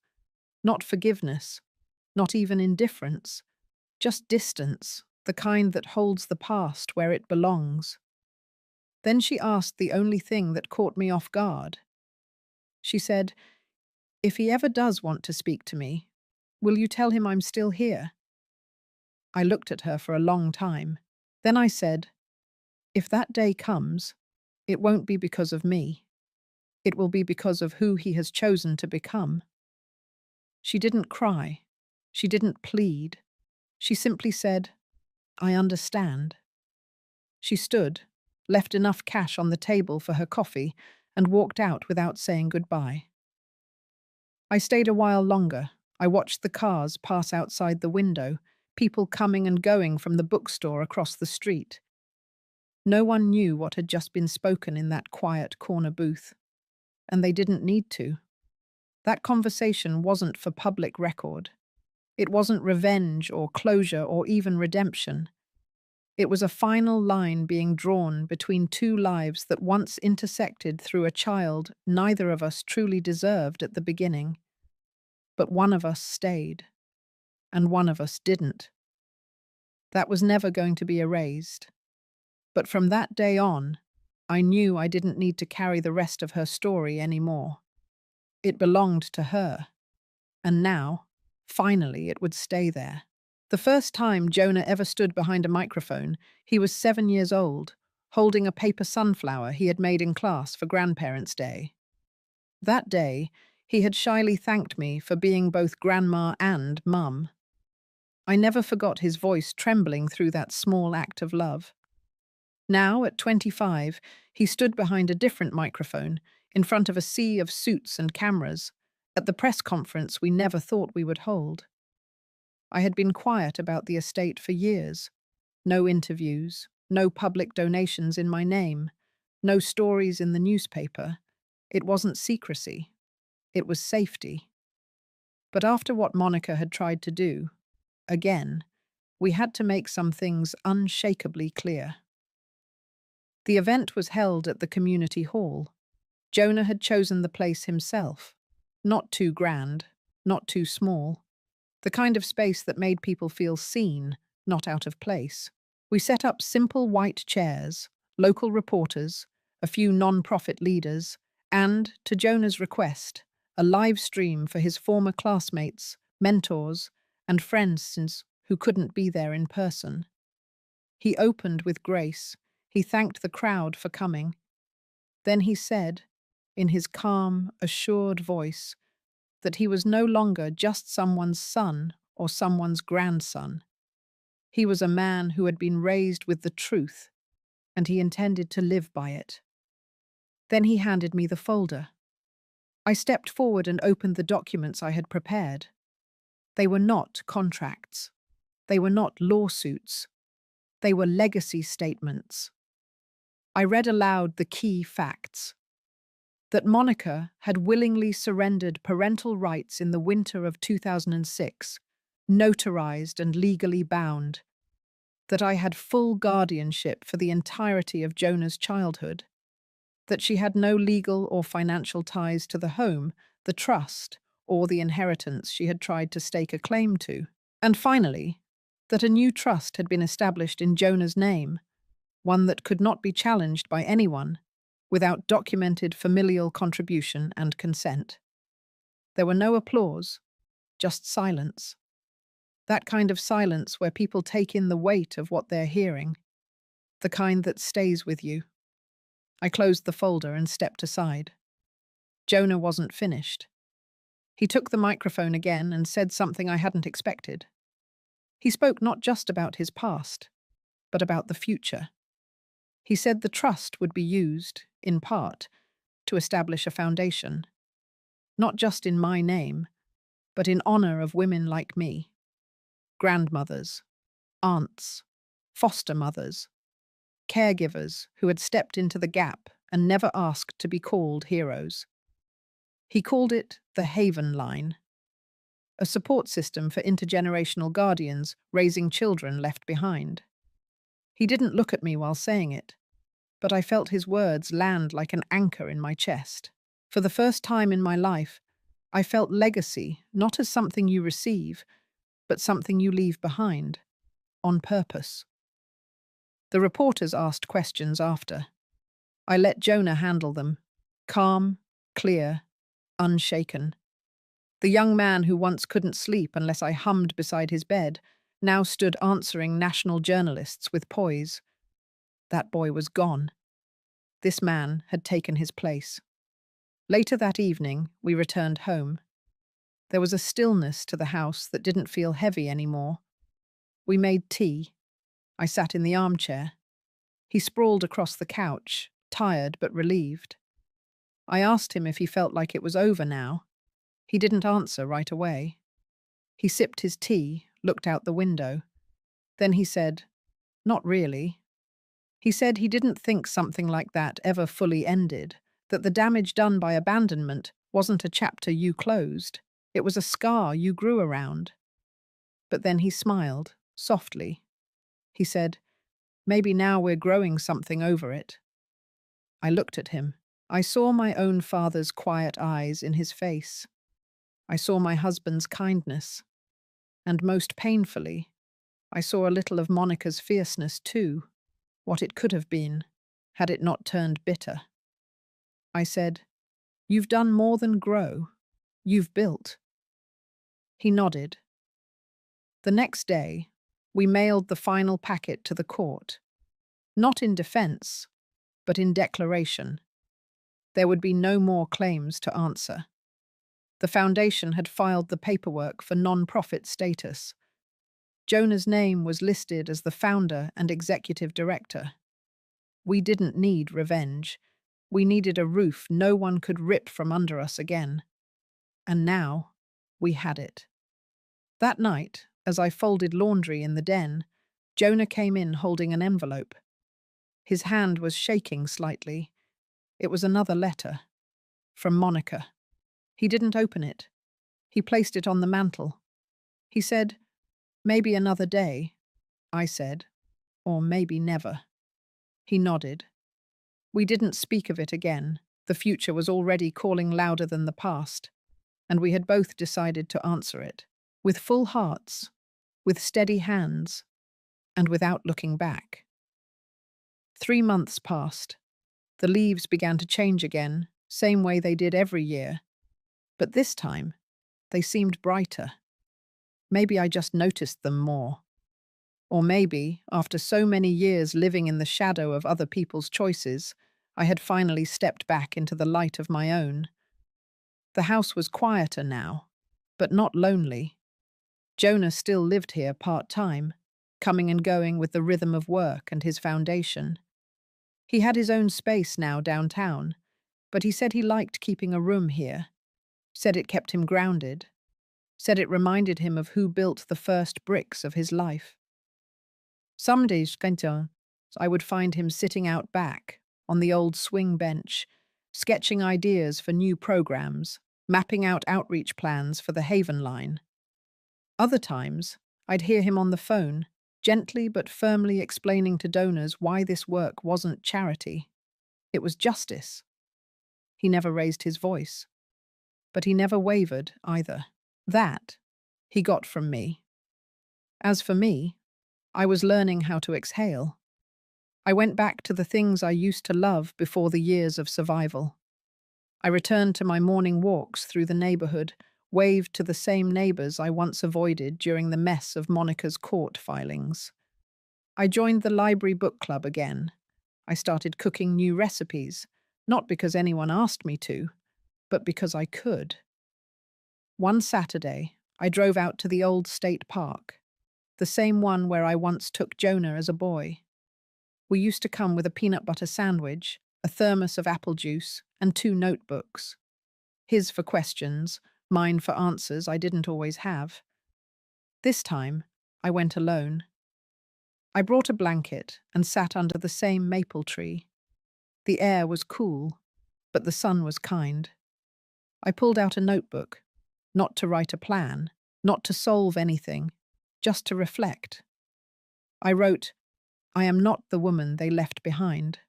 Not forgiveness, not even indifference, just distance, the kind that holds the past where it belongs. Then she asked the only thing that caught me off guard. She said, if he ever does want to speak to me, will you tell him I'm still here? I looked at her for a long time. Then I said, if that day comes, it won't be because of me. It will be because of who he has chosen to become. She didn't cry. She didn't plead. She simply said, I understand. She stood, left enough cash on the table for her coffee, and walked out without saying goodbye. I stayed a while longer. I watched the cars pass outside the window, people coming and going from the bookstore across the street. No one knew what had just been spoken in that quiet corner booth, and they didn't need to. That conversation wasn't for public record. It wasn't revenge or closure or even redemption. It was a final line being drawn between two lives that once intersected through a child neither of us truly deserved at the beginning. But one of us stayed, and one of us didn't. That was never going to be erased. But from that day on, I knew I didn't need to carry the rest of her story anymore. It belonged to her. And now, finally, it would stay there. The first time Jonah ever stood behind a microphone, he was 7 years old, holding a paper sunflower he had made in class for Grandparents' Day. That day, he had shyly thanked me for being both grandma and mum. I never forgot his voice trembling through that small act of love. Now, at 25, he stood behind a different microphone, in front of a sea of suits and cameras, at the press conference we never thought we would hold. I had been quiet about the estate for years. No interviews, no public donations in my name, no stories in the newspaper. It wasn't secrecy. It was safety. But after what Monica had tried to do, again, we had to make some things unshakably clear. The event was held at the community hall. Jonah had chosen the place himself. Not too grand, not too small. The kind of space that made people feel seen, not out of place. We set up simple white chairs, local reporters, a few non-profit leaders, and, to Jonah's request, a live stream for his former classmates, mentors, and friends who couldn't be there in person. He opened with grace. He thanked the crowd for coming. Then he said, in his calm, assured voice, that he was no longer just someone's son or someone's grandson. He was a man who had been raised with the truth, and he intended to live by it. Then he handed me the folder. I stepped forward and opened the documents I had prepared. They were not contracts. They were not lawsuits. They were legacy statements. I read aloud the key facts. That Monica had willingly surrendered parental rights in the winter of 2006, notarized and legally bound. That I had full guardianship for the entirety of Jonah's childhood. That she had no legal or financial ties to the home, the trust, or the inheritance she had tried to stake a claim to. And finally, that a new trust had been established in Jonah's name, one that could not be challenged by anyone, without documented familial contribution and consent. There were no applause, just silence. That kind of silence where people take in the weight of what they're hearing, the kind that stays with you. I closed the folder and stepped aside. Jonah wasn't finished. He took the microphone again and said something I hadn't expected. He spoke not just about his past, but about the future. He said the trust would be used, in part, to establish a foundation. not just in my name, but in honor of women like me, grandmothers, aunts, foster mothers, caregivers who had stepped into the gap and never asked to be called heroes. He called it the Haven Line, a support system for intergenerational guardians raising children left behind. He didn't look at me while saying it, but I felt his words land like an anchor in my chest. For the first time in my life, I felt legacy not as something you receive, but something you leave behind, on purpose. The reporters asked questions after. I let Jonah handle them, calm, clear, unshaken. The young man who once couldn't sleep unless I hummed beside his bed now stood answering national journalists with poise. That boy was gone. This man had taken his place. Later that evening, we returned home. There was a stillness to the house that didn't feel heavy anymore. We made tea. I sat in the armchair. He sprawled across the couch, tired but relieved. I asked him if he felt like it was over now. He didn't answer right away. He sipped his tea, looked out the window. Then he said, "Not really." He said he didn't think something like that ever fully ended, that the damage done by abandonment wasn't a chapter you closed. It was a scar you grew around. But then he smiled, softly. He said, "Maybe now we're growing something over it." I looked at him. I saw my own father's quiet eyes in his face. I saw my husband's kindness. And most painfully, I saw a little of Monica's fierceness too, what it could have been, had it not turned bitter. I said, "You've done more than grow. You've built." He nodded. The next day, we mailed the final packet to the court. Not in defense, but in declaration. There would be no more claims to answer. The foundation had filed the paperwork for non-profit status. Jonah's name was listed as the founder and executive director. We didn't need revenge. We needed a roof no one could rip from under us again. And now, we had it. That night, as I folded laundry in the den, Jonah came in holding an envelope. His hand was shaking slightly. It was another letter. From Monica. He didn't open it. He placed it on the mantel. He said, "Maybe another day." I said, "Or maybe never." He nodded. We didn't speak of it again. The future was already calling louder than the past, and we had both decided to answer it, with full hearts, with steady hands, and without looking back. 3 months passed. The leaves began to change again, same way they did every year. But this time, they seemed brighter. Maybe I just noticed them more. Or maybe, after so many years living in the shadow of other people's choices, I had finally stepped back into the light of my own. The house was quieter now, but not lonely. Jonah still lived here part-time, coming and going with the rhythm of work and his foundation. He had his own space now downtown, but he said he liked keeping a room here, said it kept him grounded, said it reminded him of who built the first bricks of his life. Some days, I would find him sitting out back, on the old swing bench, sketching ideas for new programs, mapping out outreach plans for the Haven Line. Other times, I'd hear him on the phone, gently but firmly explaining to donors why this work wasn't charity. It was justice. He never raised his voice. But he never wavered, either. That, he got from me. As for me, I was learning how to exhale. I went back to the things I used to love before the years of survival. I returned to my morning walks through the neighborhood, waved to the same neighbors I once avoided during the mess of Monica's court filings. I joined the library book club again. I started cooking new recipes, not because anyone asked me to, but because I could. One Saturday, I drove out to the old state park, the same one where I once took Jonah as a boy. We used to come with a peanut butter sandwich, a thermos of apple juice, and 2 notebooks. His for questions, mine for answers I didn't always have. This time, I went alone. I brought a blanket and sat under the same maple tree. The air was cool, but the sun was kind. I pulled out a notebook, not to write a plan, not to solve anything, just to reflect. I wrote, "I am not the woman they left behind."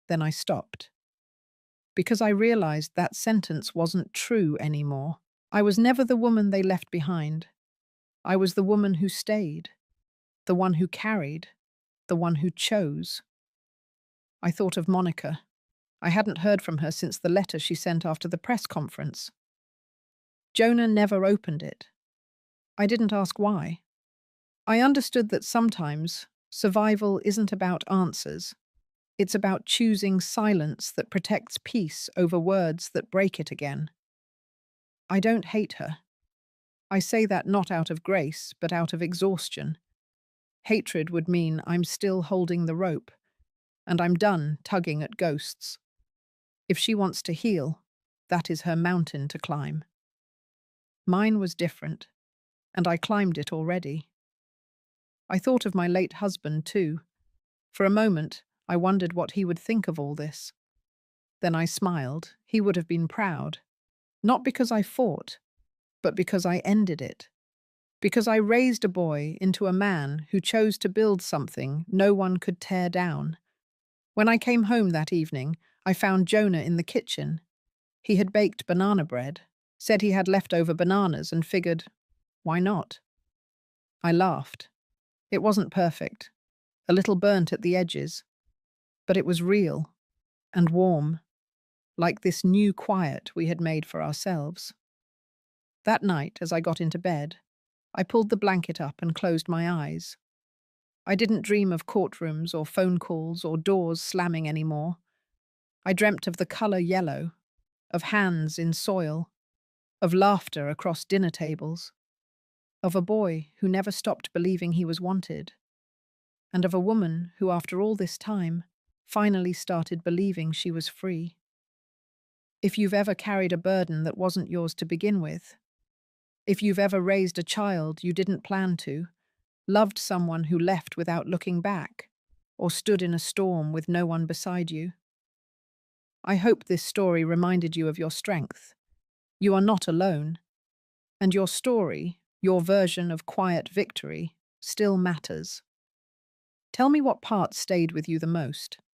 Then I stopped. Because I realized that sentence wasn't true anymore. I was never the woman they left behind. I was the woman who stayed, the one who carried, the one who chose. I thought of Monica. I hadn't heard from her since the letter she sent after the press conference. Jonah never opened it. I didn't ask why. I understood that sometimes survival isn't about answers. It's about choosing silence that protects peace over words that break it again. I don't hate her. I say that not out of grace, but out of exhaustion. Hatred would mean I'm still holding the rope, and I'm done tugging at ghosts. If she wants to heal, that is her mountain to climb. Mine was different, and I climbed it already. I thought of my late husband, too. For a moment, I wondered what he would think of all this. Then I smiled. He would have been proud. Not because I fought, but because I ended it. Because I raised a boy into a man who chose to build something no one could tear down. When I came home that evening, I found Jonah in the kitchen. He had baked banana bread, said he had leftover bananas, and figured, why not? I laughed. It wasn't perfect, a little burnt at the edges, but it was real and warm, like this new quiet we had made for ourselves. That night, as I got into bed, I pulled the blanket up and closed my eyes. I didn't dream of courtrooms or phone calls or doors slamming anymore. I dreamt of the color yellow, of hands in soil, of laughter across dinner tables, of a boy who never stopped believing he was wanted, and of a woman who, after all this time, finally started believing she was free. If you've ever carried a burden that wasn't yours to begin with, if you've ever raised a child you didn't plan to, loved someone who left without looking back, or stood in a storm with no one beside you, I hope this story reminded you of your strength. You are not alone, and your story, your version of quiet victory, still matters. Tell me what part stayed with you the most.